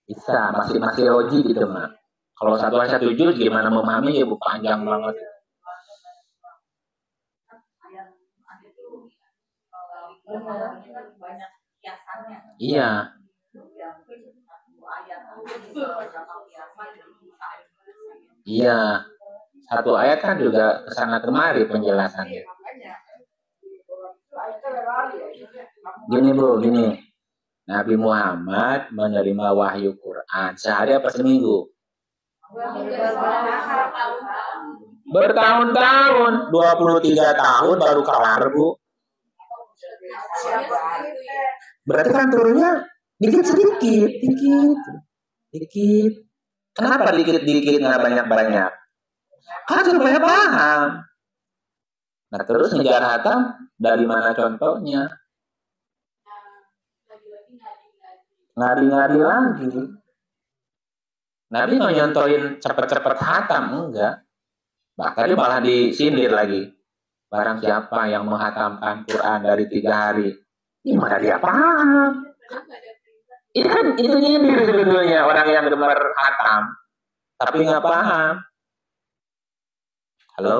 Bisa. Masih logik gitu mah. Kalau 1 ayat 1 juz gimana memahami ya Bu? Panjang banget. Iya. Iya, 1 ayat kan juga kesana kemari penjelasannya. Gini Bu, gini. Nabi Muhammad menerima wahyu Quran sehari apa seminggu? Bertahun-tahun, 23 tahun baru kelar Bu. Berarti kan turunnya dikit-sedikit, dikit. Kenapa dikit-dikit nggak banyak-banyak? Kan supaya paham. Nah terus ngejar hatam dari mana contohnya? Ngadi-ngadi lagi. Nabi nggak nyontohin cepet-cepet hatam, enggak. Bahkan dia malah disindir lagi. Barang siapa yang menghatamkan Quran dari 3 hari, gimana dia paham? Itu kan itu nyindir sebetulnya orang yang gemar hatam, tapi nggak paham. Halo?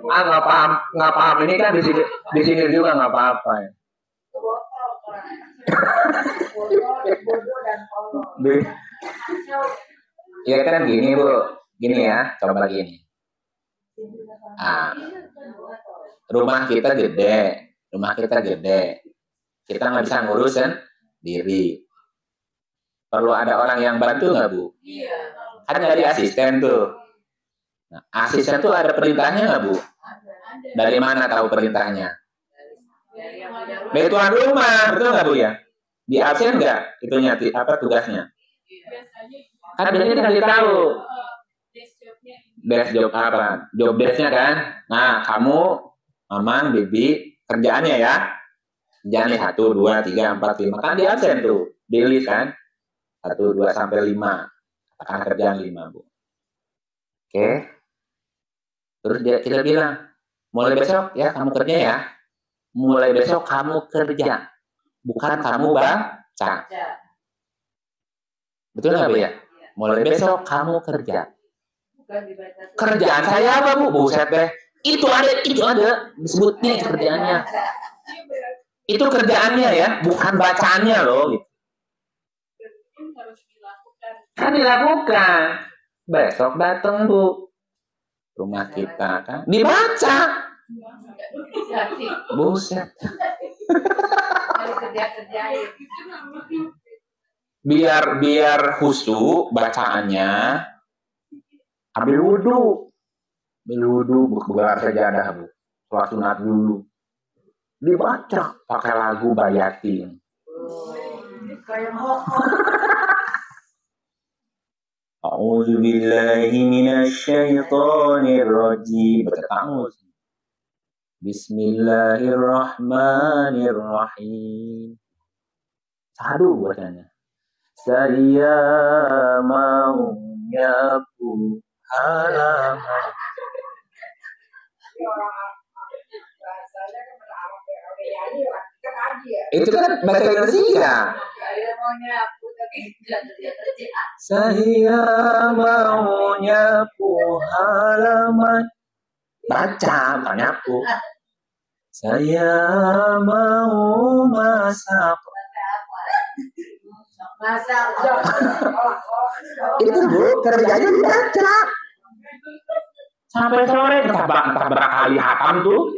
Nggak paham ini kan di sini juga nggak apa-apa ya. Ya kan gini Bu, gini ya, coba gini. Rumah kita gede, kita nggak bisa ngurusin diri. Perlu ada orang yang bantu nggak Bu? Kan dari asisten tuh. Nah, asisten tuh ada perintahnya nggak Bu? Dari mana tahu perintahnya? Dari tuan rumah, betul nggak Bu ya? Di absen nggak? Itunya apa tugasnya? Kan biasanya dikasih tahu. Desk job apa? Job desknya kan? Nah, kamu, Mamang, Bibi, kerjaannya ya? Kerjaannya 1, 2, 3, 4, 5. Kan di absen tuh, di list kan? 1, 2, sampai 5. Katakan kerjaan 5, Bu. Oke. Terus kita bilang, mulai besok ya kamu kerja ya. Mulai besok kamu kerja. Bukan kamu baca. Betul nggak Bu ya? Mulai besok kamu kerja. Kerjaan saya apa Bu? Buset deh. Itu ada. Disebut nih kerjaannya. Itu kerjaannya ya, bukan bacaannya loh. Gitu. Kan dilakukan. Besok datang Bu. Rumah kita kan dibaca. Buset. Biar khusyuk bacaannya, ambil wudhu, bergelar sajadah Bu, sholat sunat dulu, dibaca pakai lagu bayatin. A'udzu billahi minasy syaithanir rajim. Bismillahirrahmanirrahim. Sadu bacanya. Saya mau nyapu halaman. Itu kan bahasa Indonesia. Saya mau nyapu halaman. Baca, bukan nyapu. Saya mau masak. Itu Bu, kerjanya dibaca. Sampai sore, entah berapa kali hatam tuh.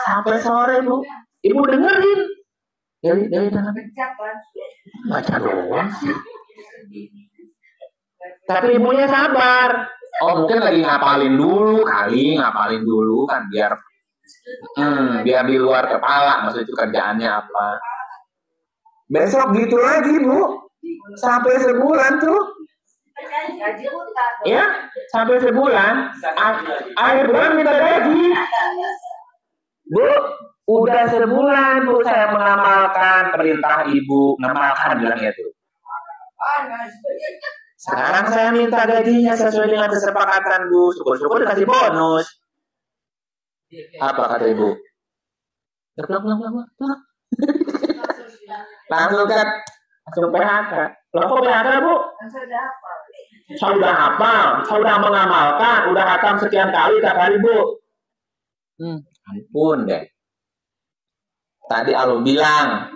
Sampai sore Bu. Ibu dengerin. Dari baca doang sih. Tapi ibunya sabar. Oh mungkin lagi ngapalin dulu kan biar di luar kepala, maksud itu kerjaannya apa. Besok gitu lagi Bu, sampai sebulan tuh. Ya, sampai sebulan. Akhir bulan minta gaji. Bu, udah sebulan Bu saya mengamalkan perintah Ibu, ngamalkan bilangnya tuh. Sekarang saya minta gajinya sesuai dengan kesepakatan Bu. Syukur-syukur dikasih bonus. Apa kata Ibu? Langsung PHK. Loh kok PHK Bu? Saya udah hafal, saya udah mengamalkan, udah hatam sekian kali, tiap hari Bu. Ampun deh. Tadi Allah bilang,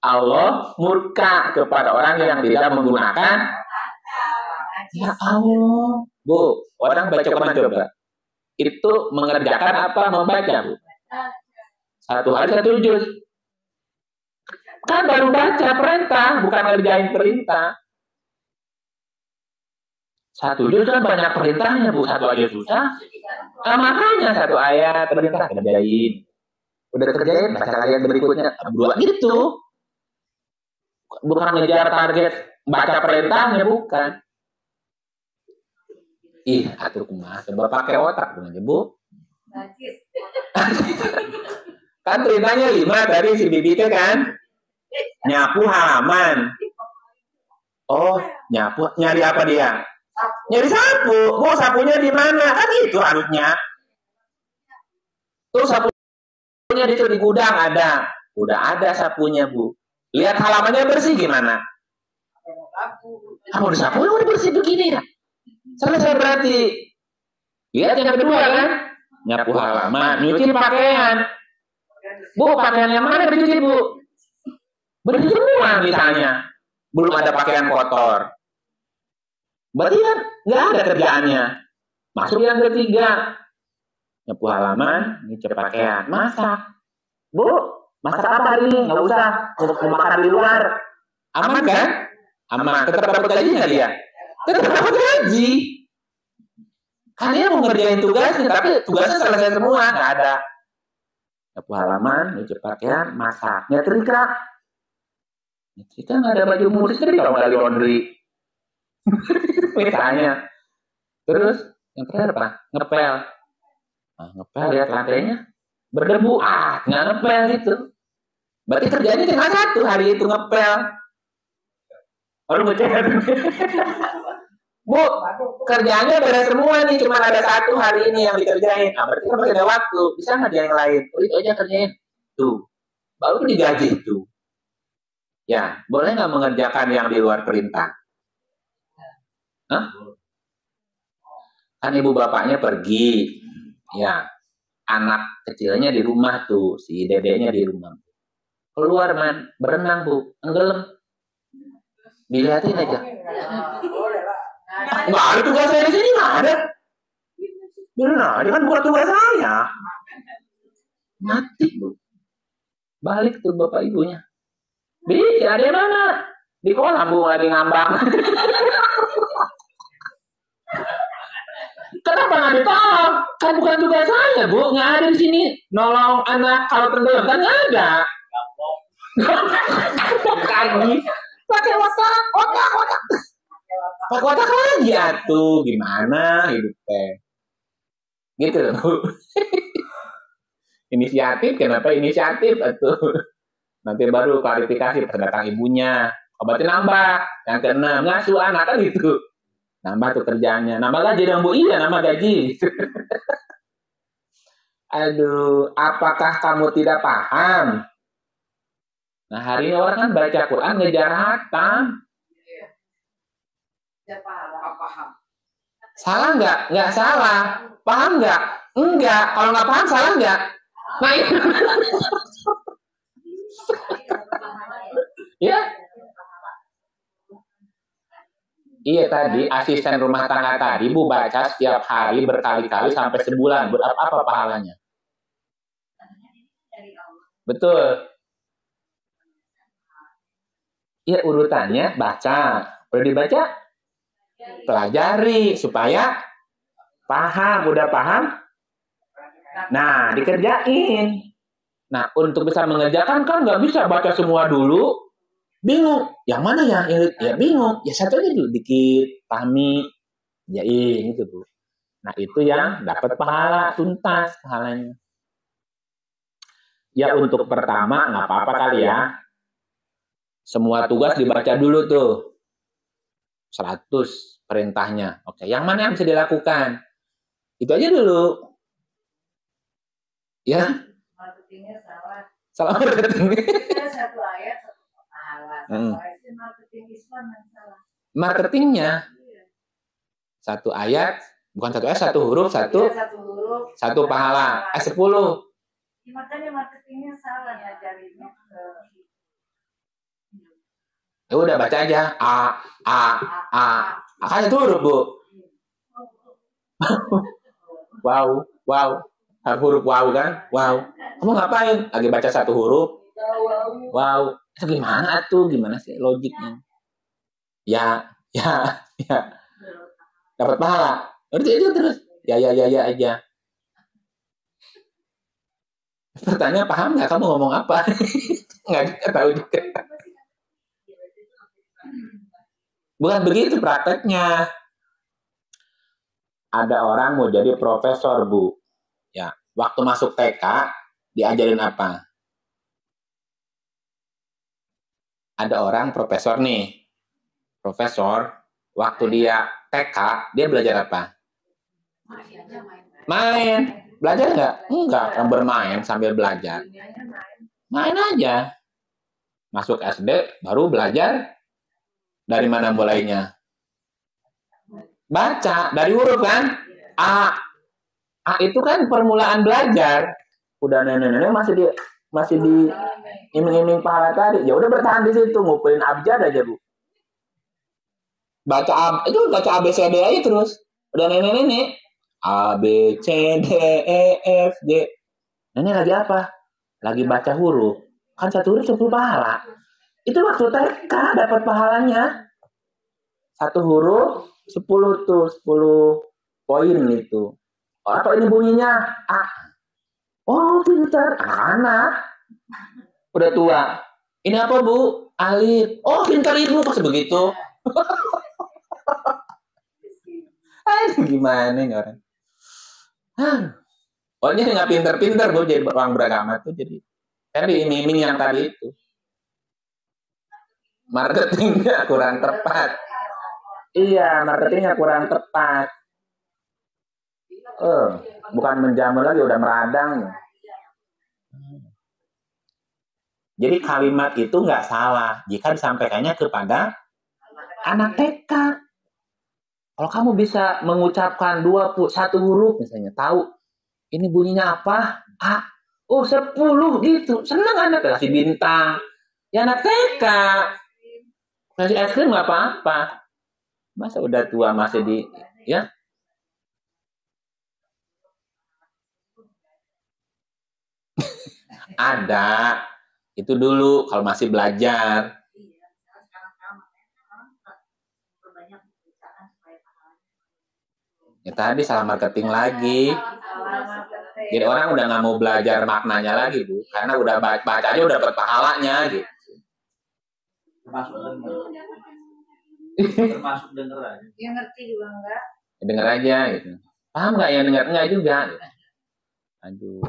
Allah murka kepada orang yang tidak menggunakan. Ya Allah, Bu, orang baca Quran coba. Itu mengerjakan apa membaca Bu? 1 hari 1 juz. Kan baru baca perintah, bukan ngerjain perintah. 1 juz kan banyak perintahnya Bu, 1 aja susah. Nah, makanya 1 ayat perintah kerjain. Udah kerjain, baca ayat berikutnya 2 gitu. Bukan ngejar target baca perintahnya, bukan. Atuh kumaha coba pakai otak dong aja Bu. Kan perintahnya 5 tadi si Bibi teh kan. Nyapu halaman. Oh, nyapu. Nyari apa dia? Nyari sapu. Mau sapunya di mana? Kan itu harusnya. Tuh sapunya di gudang ada. Udah ada sapunya, Bu. Lihat halamannya bersih gimana? Kamu disapu udah bersih begini ya. Selesai berarti. Lihat yang kedua kan? Nyapu halaman, nyuci pakaian. Bu, pakaian yang mana dicuci, Bu? Bersih semua misalnya. Belum ada pakaian kotor. Berarti kan nggak ada kerjaannya. Masuk yang ketiga. Nyapu halaman, nyuci pakaian, masak. Bu, masak apa hari ini? Nggak usah. Untuk makan di luar. Aman kan? Aman. Tetap dapat gajinya dia. Tetap dapat gaji. Kan dia mau ngerjain tugasnya, tapi tugasnya selesai semua. Nggak ada. Nyapu halaman, nyuci pakaian, masak. Nyetrika. Nyetrika nggak ada baju murid jadi kalau nggak di laundry. Misalnya. Terus, yang terakhir apa? Ngepel. Nah, ngepel lihat lantainya. Berdebu. Nggak ngepel gitu. Berarti kerjanya cuma satu hari itu ngepel. Lalu ngecek. Bu, kerjanya beres semua nih, cuma ada satu hari ini yang dikerjain. Nah, berarti kan masih ada waktu. Bisa nggak dia yang lain? Itu aja kerjain. Tuh, baru digaji tuh. Ya, boleh nggak mengerjakan yang di luar perintah? Hah? Kan ibu bapaknya pergi. Ya, anak kecilnya di rumah tuh, si dedeknya di rumah. Keluar man, berenang Bu, tenggelam. Dilihatin aja. Nggak ada tugas saya di sini, nggak ada. Benar, dia kan bukan tugas saya. Mati Bu. Balik tuh bapak ibunya. Bi, ada di mana? Di kolam Bu, lagi ngambang. Kenapa nggak ditolong? Kan bukan tugas saya Bu, nggak ada di sini. Nolong anak kalau tenggelam kan nggak ada. Lagi pakai otak. Pakai otak lagi atuh, gimana hidup teh? Gitu loh Bu. Inisiatif, kenapa inisiatif atuh? Nanti baru klarifikasi datang ibunya. Obatnya nambah, yang keenam ngasuh anak kan gitu. Nambah tuh kerjaannya, nambah gaji dong Bu. Iya, nambah gaji. Aduh, apakah kamu tidak paham? Nah, hari ini orang kan baca Quran ngejar hatam. Paham. Salah nggak? Nggak salah. Paham nggak? Enggak. Kalau nggak paham, salah nggak? Nah, itu. Ya. Iya tadi, asisten rumah tangga tadi, Bu baca setiap hari berkali-kali sampai sebulan. Apa pahalanya? Betul. Iya, urutannya baca. Udah dibaca? Pelajari supaya paham. Udah paham? Nah, dikerjain. Nah, untuk bisa mengerjakan kan nggak bisa baca semua dulu. Bingung. Yang mana ya? Ya bingung. Ya satu aja dulu. Dikit, pahami, jain gitu Bu. Nah, itu yang dapat pahala tuntas pahalanya. Ya untuk pertama nggak apa-apa kali ya. Semua tugas dibaca dulu tuh. 100 perintahnya. Oke, yang mana yang bisa dilakukan? Itu aja dulu. Ya. Marketingnya salah. Salah marketing. Satu ayat, satu pahala. Marketing Islam yang salah. Marketingnya. Satu ayat, bukan satu ayat, satu huruf, satu pahala. 10. Makanya marketingnya salah ngajarinnya ke. Ya udah baca aja. A. Kan itu huruf Bu. Wow. Huruf wow kan? Wow. Kamu ngapain? Lagi baca satu huruf. Wow. Itu gimana tuh? Gimana sih logiknya? Ya. Dapat pahala. Udah itu terus. Ya aja. Pertanyaan paham nggak kamu ngomong apa? Nggak tahu juga. Bukan begitu prakteknya. Ada orang mau jadi profesor Bu. Ya, waktu masuk TK Diajarin apa? Ada orang profesor nih. Profesor, waktu dia TK, dia belajar apa? Main. Belajar nggak? Enggak, bermain sambil belajar. Main aja. Masuk SD, baru belajar. Dari mana mulainya? Baca, dari huruf kan? A. A itu kan permulaan belajar. Udah nenek-nenek masih di iming-iming pahala tadi. Ya udah bertahan di situ, ngumpulin abjad aja, Bu. Baca ABCD aja terus. Udah nenek-nenek A B C D E F G. Nenek lagi apa? Lagi baca huruf. Kan satu huruf 10 pahala. Itu waktu TK dapat pahalanya. Satu huruf 10 tuh, 10 poin itu. Oh, apa ini bunyinya? A. Oh, pintar. Anak. Udah tua. Ini apa, Bu? Alif. Oh, pintar Ibu. Kok sebegitu? Gimana nih orang? Oh, ini nggak pintar-pintar, Bu. Jadi orang beragama tuh jadi. Kan diiming-iming yang tadi itu. Marketingnya kurang tepat. Iya, marketingnya kurang tepat. Bukan menjamur lagi, udah meradang. Jadi kalimat itu nggak salah jika disampaikannya kepada anak TK. Kalau kamu bisa mengucapkan 21 huruf misalnya, tahu ini bunyinya apa? A. Oh, 10 gitu. Senang anak kasih bintang. Ya anak TK. Kasih es krim nggak apa-apa. Masa udah tua masih di ya? Ada. Itu dulu kalau masih belajar. Ya tadi salah marketing lagi. Jadi orang udah nggak mau belajar maknanya lagi, Bu. Karena udah baca aja udah dapat pahalanya gitu. Termasuk denger aja. Yang ngerti juga enggak. Denger aja gitu. Paham nggak yang dengar? Enggak juga. Aduh.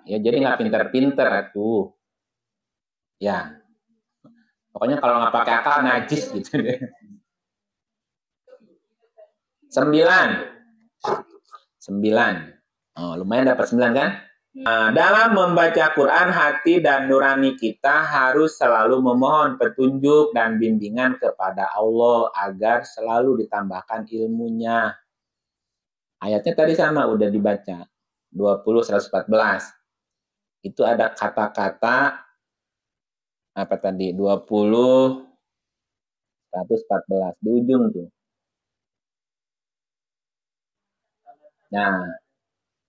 Ya jadi nggak pinter-pinter tuh. Ya. Pokoknya kalau nggak pakai akal najis gitu deh. 9. Oh, lumayan dapat 9 kan? Dalam membaca Quran, hati dan nurani kita harus selalu memohon petunjuk dan bimbingan kepada Allah agar selalu ditambahkan ilmunya. Ayatnya tadi sama, udah dibaca. 20-114. Itu ada kata-kata apa tadi? 20-114 di ujung tuh. Nah,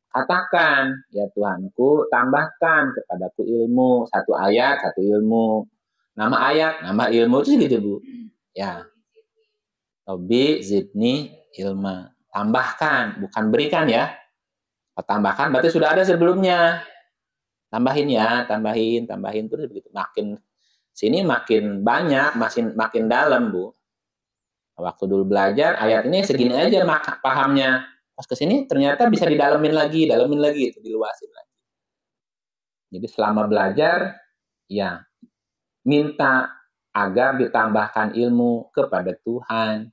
katakan, ya Tuhanku, tambahkan kepadaku ilmu. Satu ayat, satu ilmu. Nama ayat, nama ilmu itu gitu, Bu. Ya. Rabbi zidni ilma. Tambahkan, bukan berikan ya. Tambahkan berarti sudah ada sebelumnya. Tambahin ya, tambahin terus begitu. Makin sini makin banyak, makin dalam, Bu. Waktu dulu belajar ayat ini segini aja pahamnya. Pas ke sini ternyata bisa didalamin lagi, itu diluasin lagi. Jadi selama belajar, ya minta agar ditambahkan ilmu kepada Tuhan.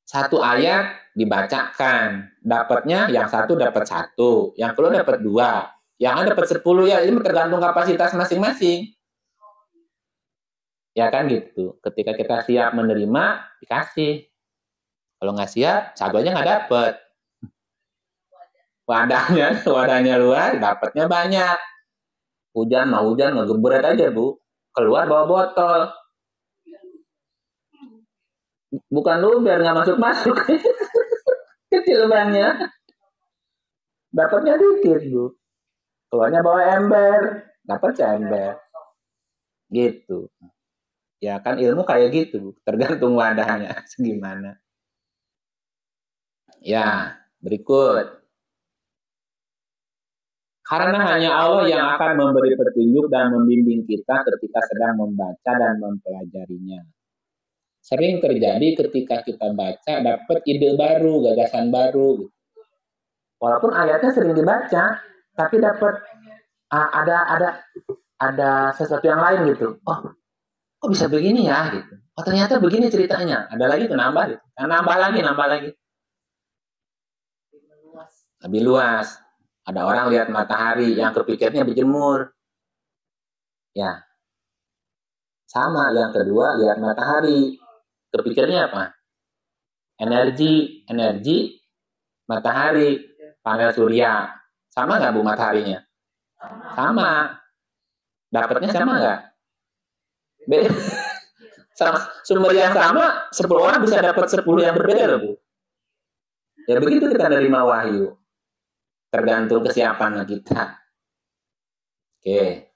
Satu ayat dibacakan, dapatnya yang satu dapat 1, yang kedua dapat 2, yang dapat 10 ya. Ini tergantung kapasitas masing-masing. Ya kan gitu. Ketika kita siap menerima, dikasih. Kalau nggak siap, satu aja nggak dapet. Wadahnya luas, dapatnya banyak. Hujan ngegebret aja, Bu. Keluar bawa botol. Bukan lu biar nggak masuk. Kecil banyak. Dapatnya dikit, Bu. Keluarnya bawa ember, dapat ember. Gitu. Ya kan ilmu kayak gitu, Bu. Tergantung wadahnya segimana. Ya, berikut. Karena hanya Allah yang akan memberi petunjuk dan membimbing kita ketika sedang membaca dan mempelajarinya. Sering terjadi ketika kita baca dapat ide baru, gagasan baru. Walaupun ayatnya sering dibaca, tapi dapat ada sesuatu yang lain gitu. Oh, kok bisa begini ya gitu. Oh, ternyata begini ceritanya. Ada lagi tuh nambah gitu. Nambah lagi. Lebih luas. Ada orang lihat matahari yang kepikirnya berjemur. Ya. Sama, yang kedua lihat matahari. Kepikirnya apa? Energi, matahari, panel surya. Sama nggak Bu mataharinya? Sama. Dapatnya sama nggak? Beda. Sama. Sumber yang sama, 10 orang bisa dapat 10 yang berbeda loh Bu. Ya begitu kita menerima wahyu. Tergantung kesiapan kita. Oke.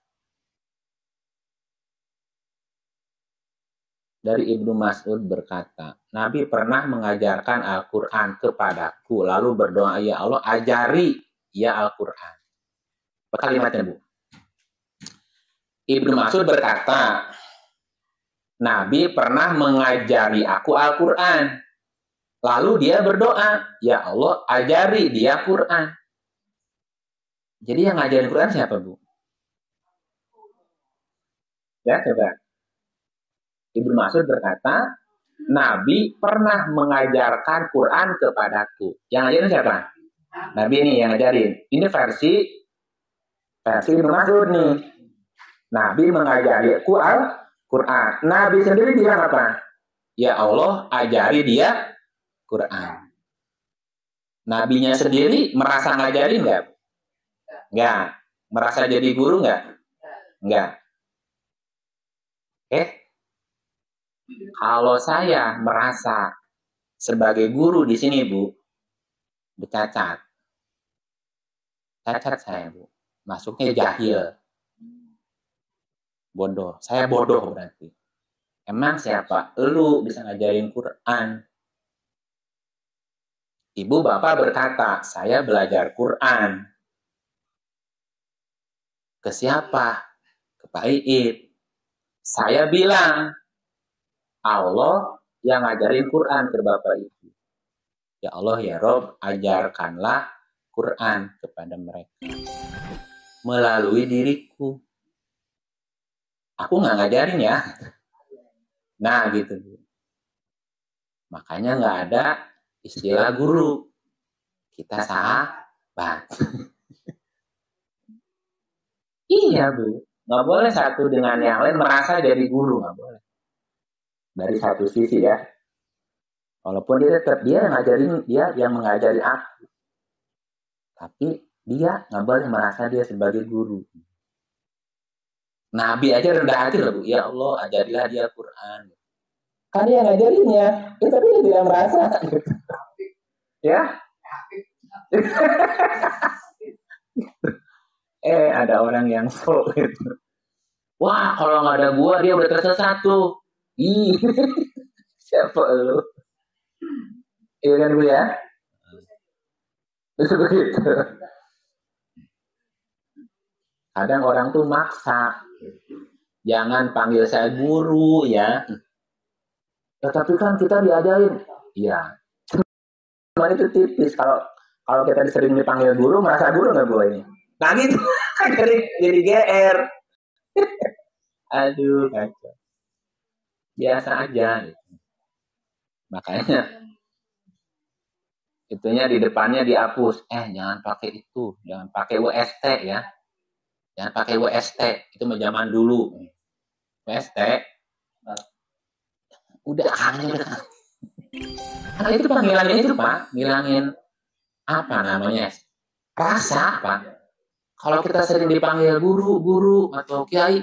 Dari Ibnu Mas'ud berkata, Nabi pernah mengajarkan Al-Quran kepadaku, lalu berdoa, ya Allah, ajari ya Al-Quran. Apa kalimatnya, Bu? Ibnu Mas'ud berkata, Nabi pernah mengajari aku Al-Quran. Lalu dia berdoa, ya Allah, ajari dia Quran. Jadi yang ngajarin Quran siapa, Bu? Ya, coba. Ibnu Mas'ud berkata, Nabi pernah mengajarkan Quran kepadaku. Yang ngajarin siapa? Nabi ini yang ngajarin. Ini versi Ibnu Mas'ud nih. Nabi mengajari Quran. Nabi sendiri bilang apa? Ya Allah, ajari dia Quran. Nabinya sendiri merasa ngajarin nggak? Nggak. Merasa jadi guru nggak? Nggak. Kalau saya merasa sebagai guru di sini, Bu, bercacat. Cacat saya, Bu. Masuknya jahil. Bodoh. Saya bodoh berarti. Emang siapa? Lu bisa ngajarin Quran. Ibu bapak berkata, saya belajar Quran. Ke siapa? Ke Pak Iip. Saya bilang, Allah yang ngajarin Quran ke Bapak Ibu. Ya Allah ya Rob, ajarkanlah Quran kepada mereka. Melalui diriku. Aku nggak ngajarin ya. Nah gitu. Makanya nggak ada istilah guru. Kita sahabat. Iya Bu. Nggak boleh satu dengan yang lain merasa jadi guru. Nggak boleh. Dari satu sisi ya, walaupun dia tetap ngajarin, dia yang mengajari aku, tapi dia nggak boleh merasa dia sebagai guru. Nabi aja rendah hati loh, Bu. Ya Allah, ajarilah dia Quran. Kan dia ngajarinnya, tapi dia tidak merasa. Ya. Ada orang yang sok gitu. Wah, kalau nggak ada gua dia udah tersesat tuh. Siapa lu? Iya kan Bu ya? Begitu. Kadang orang tuh maksa. Jangan panggil saya guru ya. Tapi kan kita diajarin. Iya. Cuma itu tipis. Kalau kita sering dipanggil guru, merasa guru nggak Bu ini? Nah gitu. jadi GR. Aduh, kacau. Biasa aja gitu. Makanya itunya di depannya dihapus. Jangan pakai itu, jangan pakai WST ya. Jangan pakai WST, itu zaman dulu. WST udah karena itu panggilannya itu Pak, ngilangin apa namanya? Rasa Pak. Kalau kita sering dipanggil guru atau kiai,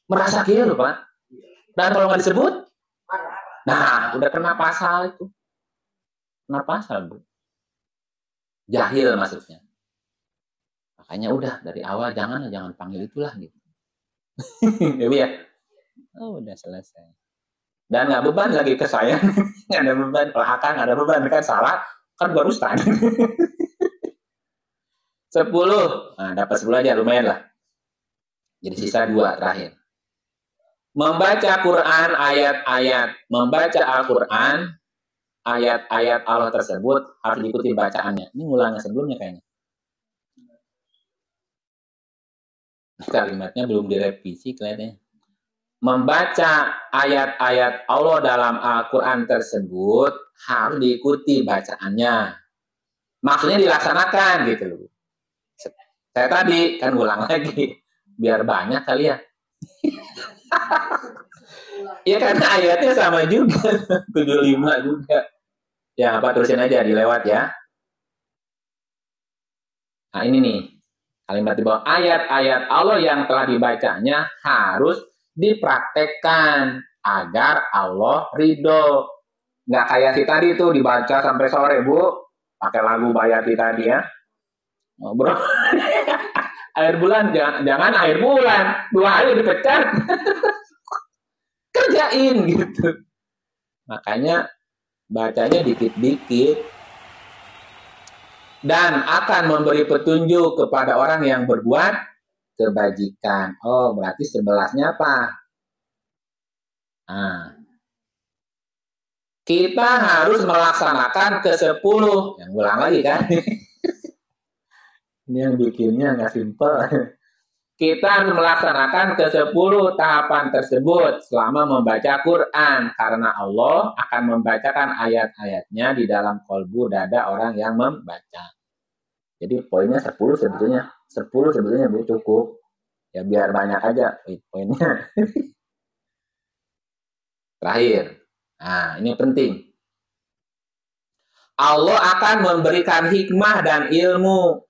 merasa kiai loh Pak. Dan kalau nggak disebut, nah udah kena pasal itu. Kena pasal, Bu. Jahil maksudnya. Makanya udah dari awal jangan panggil itulah gitu. Ya. Oh, udah selesai. Dan nggak beban lagi ke saya. Nggak ada beban. Kalau Akang nggak ada beban kan salah, kan gua Ustaz. 10. Nah, dapat 10 aja lumayan lah. Jadi sisa 2 terakhir. Membaca Quran ayat-ayat, membaca Al-Quran ayat-ayat Allah tersebut harus diikuti bacaannya. Ini ngulangnya sebelumnya kayaknya. Kalimatnya belum direvisi kelihatannya. Membaca ayat-ayat Allah dalam Al-Quran tersebut harus diikuti bacaannya. Maksudnya dilaksanakan gitu loh. Saya tadi kan ulang lagi. Biar banyak kali ya. Ya karena ayatnya sama juga. 75 juga. Ya apa terusin aja dilewat ya. Nah ini nih. Kalimat di bawah. Ayat-ayat Allah yang telah dibacanya harus dipraktekkan agar Allah ridho. Nggak kayak si tadi tuh dibaca sampai sore, Bu. Pakai lagu Bayati tadi ya. Oh, bro. Air bulan, jangan air bulan. 2 hari dipecat. Kerjain gitu. Makanya bacanya dikit-dikit. Dan akan memberi petunjuk kepada orang yang berbuat kebajikan. Oh, berarti 11-nya apa? Nah, kita harus melaksanakan ke-10. Yang ulang lagi kan? Ini yang bikinnya nggak simpel. Kita harus melaksanakan ke-10 tahapan tersebut selama membaca Quran. Karena Allah akan membacakan ayat-ayatnya di dalam kolbu dada orang yang membaca. Jadi poinnya 10 sebetulnya. 10 sebetulnya cukup. Ya biar banyak aja poinnya. Terakhir. Nah, ini penting. Allah akan memberikan hikmah dan ilmu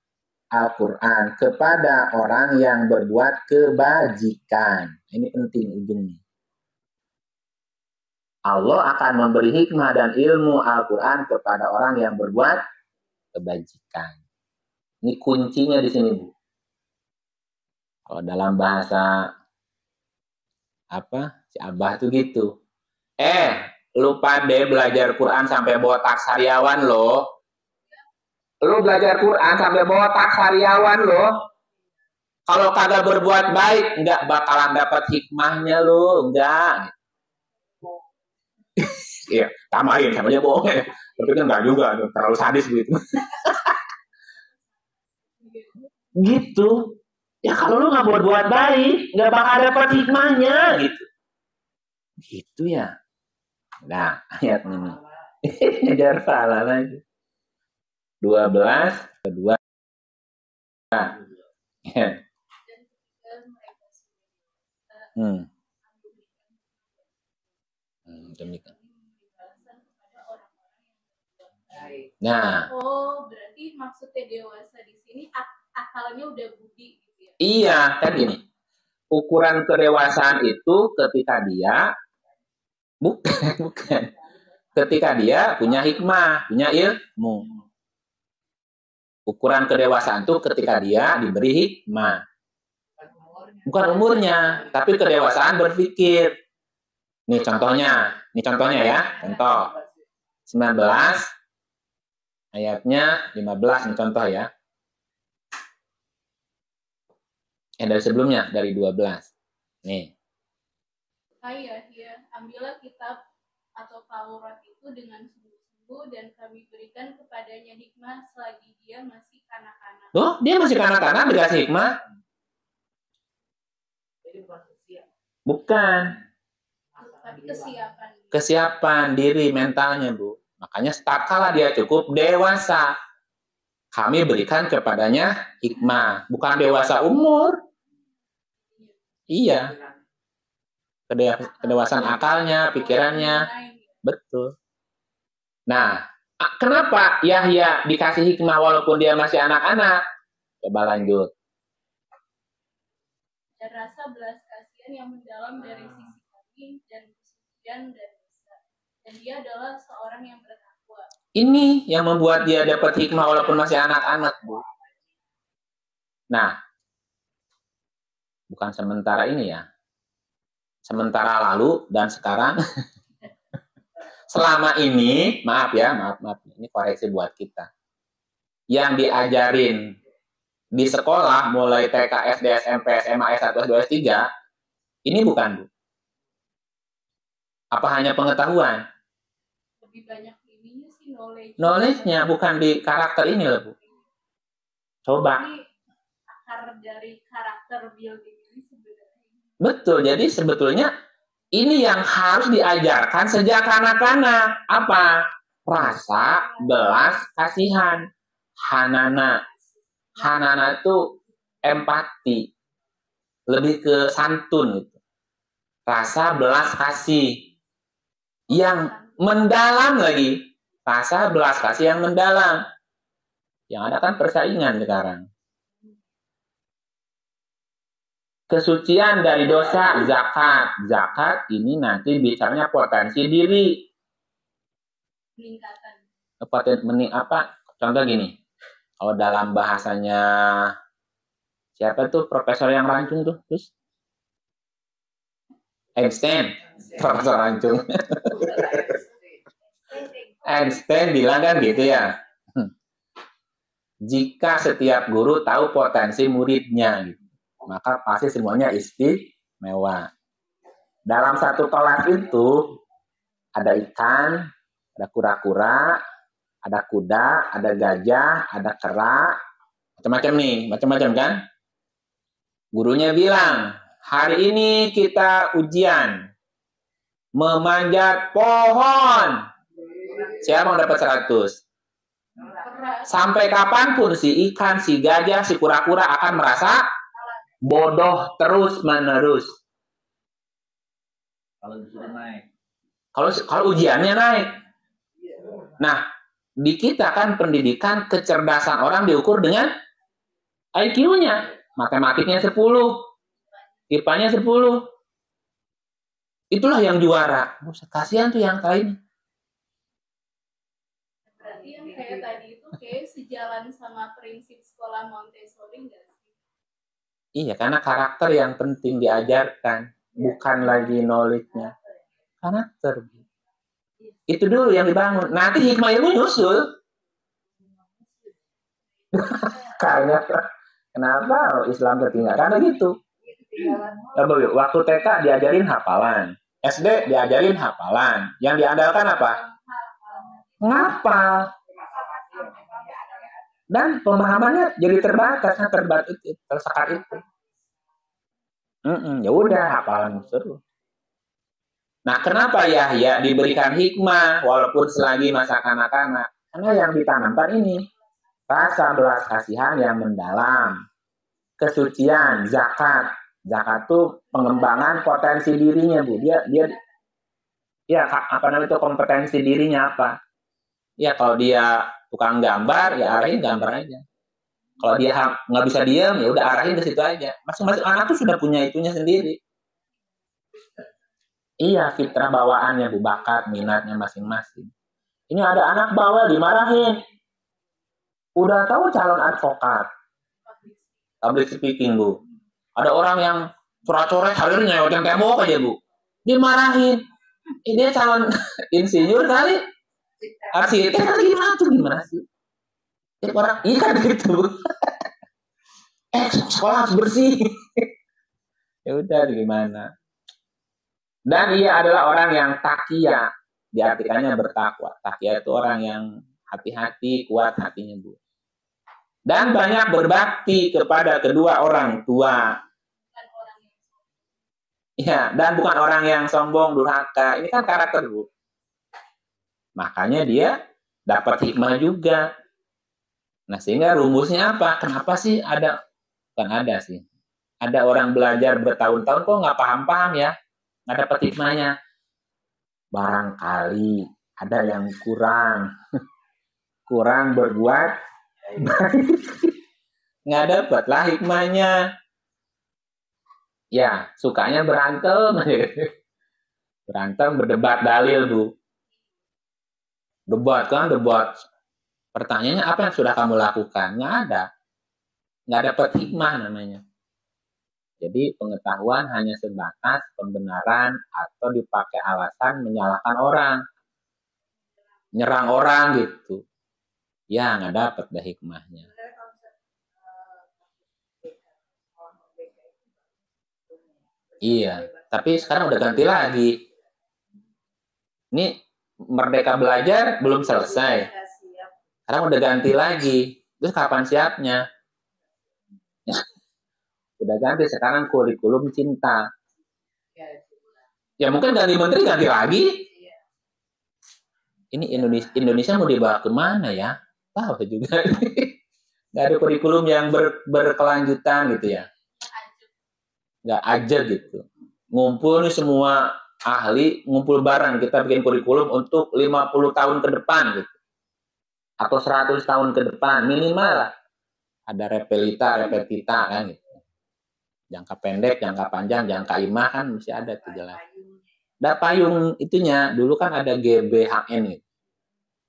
Al-Quran kepada orang yang berbuat kebajikan. Ini penting ujungnya. Allah akan memberi hikmah dan ilmu Al-Quran kepada orang yang berbuat kebajikan. Ini kuncinya di sini, Bu. Kalau dalam bahasa si Abah tuh gitu. Lupa deh belajar Quran sampai botak sariawan loh. Lu belajar Quran sampai botak sariawan loh. Kalau kagak berbuat baik, nggak bakalan dapat hikmahnya lo, enggak. Iya, tamain sama aja bohong ya. Tapi kan enggak juga, terlalu sadis gitu. Gitu. Ya kalau lu nggak berbuat baik, nggak bakal dapat hikmahnya gitu. Gitu ya. Nah, ayat ini. Ngejar salah lagi. 12 kedua. Demikian. Nah. Oh, berarti maksudnya dewasa di sini akalnya udah budi gitu ya? Iya, kan gini. Ukuran kedewasaan itu ketika dia bukan. Ketika dia punya hikmah, punya ilmu. Ukuran kedewasaan itu ketika dia diberi hikmah. Bukan umurnya, tapi kedewasaan berpikir. Nih contohnya ya. Contoh 19 ayatnya 15 nih contoh ya. Dari sebelumnya dari 12. Nih. Ya, ambillah kitab atau Taurat itu dengan sungguh-sungguh dan kami berikan kepadanya hikmah selagi dia masih kanak-kanak. Loh, dia masih kanak-kanak dikasih hikmah? Bukan. Tapi Kesiapan diri mentalnya, Bu. Makanya tatkala dia cukup dewasa, kami berikan kepadanya hikmah. Bukan dewasa umur. Iya. Kedewasaan akalnya, pikirannya. Betul. Nah, kenapa Yahya dikasih hikmah walaupun dia masih anak-anak? Coba lanjut. Dan rasa belas kasihan yang mendalam dari sisi kami dan kesucian dan dosa. Dan dia adalah seorang yang bertakwa. Ini yang membuat dia dapat hikmah walaupun masih anak-anak, Bu. Nah, bukan sementara ini ya. Sementara lalu dan sekarang. Selama ini, maaf. Ini koreksi buat kita. Yang diajarin di sekolah, mulai TK, SD, SMP, SMA, S1, S2, S3, ini bukan, Bu. Apa hanya pengetahuan? Lebih banyak ini Knowledge-nya bukan di karakter ini loh, Bu. Coba. Ini akar dari karakter building ini sebenarnya. Betul, jadi sebetulnya ini yang harus diajarkan sejak kanak-kanak. Apa? Rasa belas kasihan. Hanana. Hanana itu empati. Lebih ke santun gitu. Rasa belas kasih yang mendalam lagi. Rasa belas kasih yang mendalam. Yang ada kan persaingan sekarang. Kesucian dari dosa, zakat. Zakat ini nanti bicaranya potensi diri. Peningkatan. Contoh gini. Kalau dalam bahasanya siapa tuh profesor yang rancung tuh? Terus Einstein, profesor rancung. Einstein bilang kan gitu ya. Jika setiap guru tahu potensi muridnya, gitu, maka pasti semuanya istimewa. Dalam satu kelas itu ada ikan, ada kura-kura, ada kuda, ada gajah, ada kera, macam-macam kan? Gurunya bilang, hari ini kita ujian memanjat pohon. Siapa mau dapat 100? Sampai kapanpun si ikan, si gajah, si kura-kura akan merasa bodoh terus-menerus. Kalau disuruh naik. Kalau ujiannya naik. Nah, di kita kan pendidikan kecerdasan orang diukur dengan IQ-nya. Matematiknya 10. IPA-nya 10. Itulah yang juara. Kasihan tuh yang lain. Berarti yang kayak tadi itu kayak sejalan sama prinsip sekolah Montessori nggak sih? Iya, karena karakter yang penting diajarkan. Bukan lagi knowledge-nya. Karakter. Itu dulu yang dibangun. Nanti hikmah ilmu nyusul. Karena kenapa Islam tertinggal? Karena gitu. Waktu TK diajarin hafalan. SD diajarin hafalan. Yang diandalkan apa? Ngapal. Dan pemahamannya jadi terbatas, tersekat itu. Ya udah hafalan seru. Nah, kenapa Yahya diberikan hikmah walaupun selagi masa kanak-kanak? Karena yang ditanamkan ini rasa belas kasihan yang mendalam, kesucian, zakat. Zakat itu pengembangan potensi dirinya, Bu. Dia ya kompetensi dirinya apa? Ya kalau dia tukang gambar, ya arahin gambar aja. Kalau dia nggak bisa diam, ya udah arahin ke situ aja. Masing-masing anak tuh sudah punya itunya sendiri. Iya, fitrah bawaannya, Bu, bakat, minatnya masing-masing. Ini ada anak bawel dimarahin. Udah tahu calon advokat. Public speaking, Bu. Ada orang yang coret-coret, hadirnya nyewotin tembok aja, Bu. Dimarahin. Dia calon insinyur kali. Arsitek gimana sih? Tiap orang, iya kan gitu. Sekolah harus bersih. Ya udah, gimana? Dan ia adalah orang yang takia, diartikannya bertakwa. Takia itu orang yang hati-hati, kuat hatinya, Bu. Dan banyak berbakti kepada kedua orang tua. Ya, dan bukan orang yang sombong, durhaka. Ini kan karakter, Bu. Makanya dia dapat hikmah juga. Nah, sehingga rumusnya apa? Kenapa sih ada? Bukan ada sih. Ada orang belajar bertahun-tahun kok nggak paham-paham ya? Nggak dapat hikmahnya. Barangkali ada yang kurang berbuat nggak dapat lah hikmahnya. Ya, sukanya berantem berdebat dalil, Bu. Debat. Pertanyaannya apa yang sudah kamu lakukan? Nggak dapat hikmah namanya. Jadi pengetahuan hanya sebatas pembenaran atau dipakai alasan menyalahkan orang, nyerang orang gitu. Ya nggak dapat dah hikmahnya. Iya, tapi sekarang udah ganti lagi. Ini Merdeka Belajar belum selesai. Sekarang udah ganti lagi. Terus kapan siapnya? Udah ganti, sekarang kurikulum cinta. Ya mungkin ganti menteri, ganti lagi. Ini Indonesia mau dibawa kemana ya? Tahu juga. Nggak ada kurikulum yang berkelanjutan gitu ya. Nggak aja gitu. Ngumpul nih semua ahli, ngumpul bareng. Kita bikin kurikulum untuk 50 tahun ke depan gitu. Atau 100 tahun ke depan. Minimal lah. Ada repetita kan gitu. Jangka pendek, jangka panjang, jangka imah kan mesti ada tuh jelas. Ada payung itunya. Dulu kan ada GBHN gitu.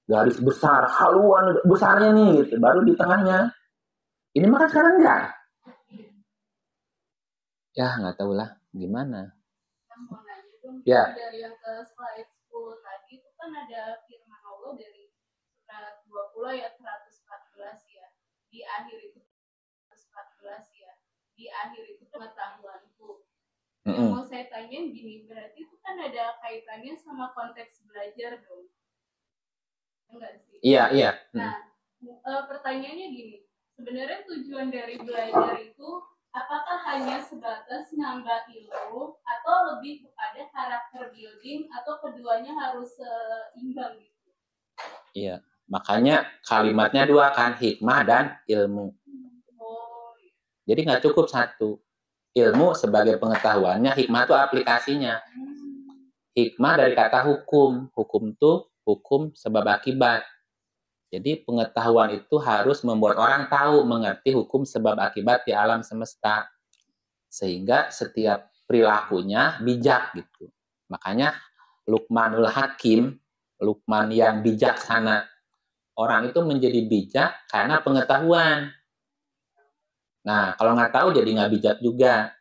Garis besar, haluan besarnya nih gitu. Baru di tengahnya. Ini mah kan sekarang enggak. Ya nggak tahu lah gimana. Ya. Dari yang ke slide 10 tadi itu kan ada firman Allah dari surat 20 ayat 114 ya. Di akhir itu 114 ya. Di akhir itu pengetahuanku. Yang mau saya tanyain gini, berarti itu kan ada kaitannya sama konteks belajar dong. Enggak sih? Iya. Nah, pertanyaannya gini, sebenarnya tujuan dari belajar itu apakah hanya sebatas nambah ilmu atau lebih kepada karakter building atau keduanya harus seimbang gitu? Iya, makanya kalimatnya dua kan, hikmah dan ilmu. Jadi nggak cukup satu. Ilmu sebagai pengetahuannya, hikmah itu aplikasinya. Hikmah dari kata hukum. Hukum itu hukum sebab akibat. Jadi pengetahuan itu harus membuat orang tahu, mengerti hukum sebab akibat di alam semesta. Sehingga setiap perilakunya bijak gitu. Makanya Luqmanul Hakim, Luqman yang bijaksana. Orang itu menjadi bijak karena pengetahuan. Nah, kalau nggak tahu jadi nggak bijak juga.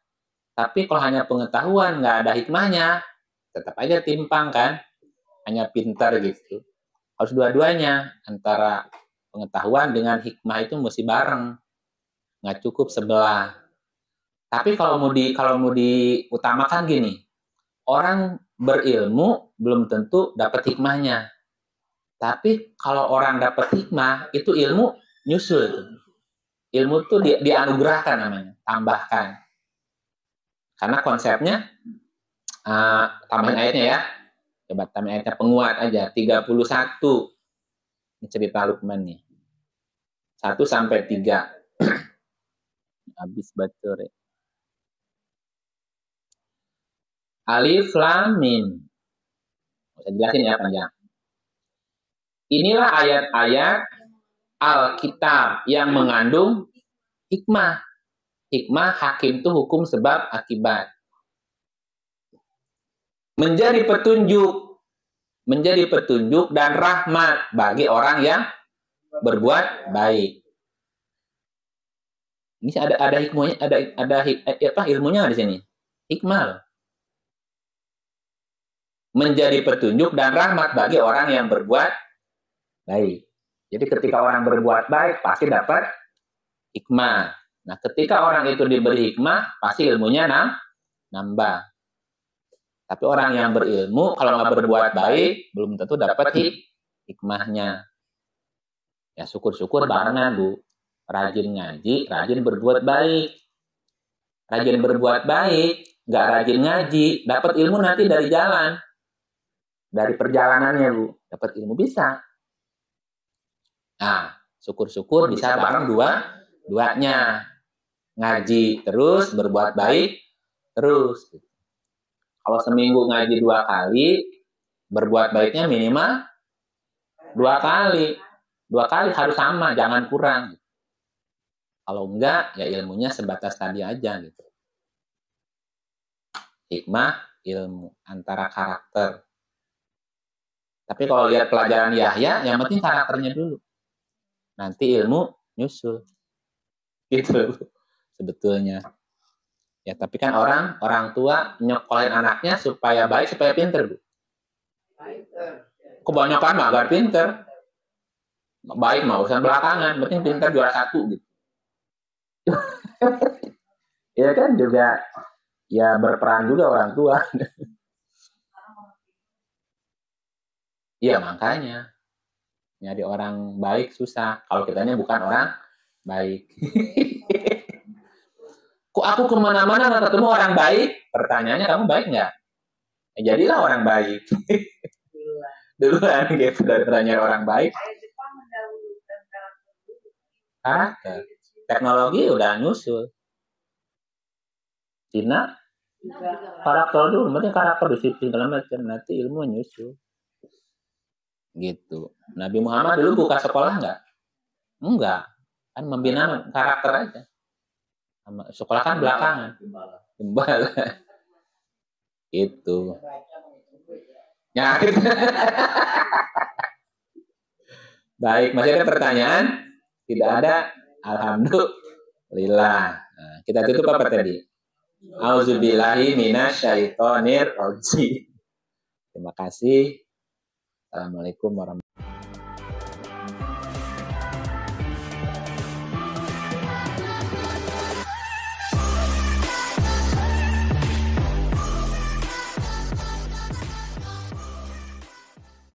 Tapi kalau hanya pengetahuan, nggak ada hikmahnya, tetap aja timpang kan? Hanya pintar gitu. Harus dua-duanya, antara pengetahuan dengan hikmah itu mesti bareng. Nggak cukup sebelah. Tapi kalau mau diutamakan gini, orang berilmu belum tentu dapat hikmahnya. Tapi kalau orang dapat hikmah, itu ilmu nyusul itu. Ilmu itu dianugerahkan namanya, tambahkan. Karena konsepnya, tambahin ayatnya ya. Coba tambahin ayatnya penguat aja, 31. Ini cerita Luqman nih. 1 sampai 3. Habis baca. Alif Lam Mim. Saya jelasin ya panjang. Inilah ayat-ayat Alkitab yang mengandung hikmah. Hikmah hakim itu hukum sebab akibat. Menjadi petunjuk dan rahmat bagi orang yang berbuat baik. Ini ada hikmahnya, ada ilmunya di sini. Hikmah. Menjadi petunjuk dan rahmat bagi orang yang berbuat baik. Jadi ketika orang berbuat baik pasti dapat hikmah. Nah, ketika orang itu diberi hikmah, pasti ilmunya nambah. Tapi orang yang berilmu, kalau nggak berbuat baik, belum tentu dapat hikmahnya. Ya, syukur-syukur barengan, Bu. Rajin ngaji, rajin berbuat baik. Rajin berbuat baik, nggak rajin ngaji, dapat ilmu nanti dari jalan. Dari perjalanannya, Bu. Dapat ilmu bisa. Nah, syukur-syukur bisa bareng duanya. Ngaji terus, berbuat baik terus. Kalau seminggu ngaji 2 kali, berbuat baiknya minimal 2 kali. 2 kali harus sama, jangan kurang. Kalau enggak, ya ilmunya sebatas tadi aja gitu. Hikmah, ilmu, antara karakter. Tapi kalau lihat pelajaran Yahya, yang penting karakternya dulu. Nanti ilmu nyusul. Gitu sebetulnya. Ya, tapi kan orang tua nyekolin anaknya supaya baik, supaya pinter, Bu. Kebanyakan mah agar pinter. Baik mah urusan belakangan, penting pinter juara 1 gitu. Ya kan juga ya berperan juga orang tua. Iya makanya nyari orang baik susah. Kalau kitanya bukan orang baik. Kok aku kemana-mana nggak ketemu orang baik? Pertanyaannya kamu baik nggak? Jadilah orang baik. Duluan gitu daripada nyari orang baik. Karakter. Teknologi udah nyusul. Cina karakter dulu, berarti karakter disiplin segala macam, nanti ilmu nyusul. Gitu. Nabi Muhammad dulu buka sekolah nggak? Enggak. Kan membina karakter aja. Sekolah kan belakangan. Gembala. Itu. Ya. Baik, masih ada pertanyaan? Tidak ada? Alhamdulillah. Nah, kita tutup apa tadi? Auzubillahi minasyaitonir rajim. Terima kasih. Assalamualaikum warahmatullahi wabarakatuh.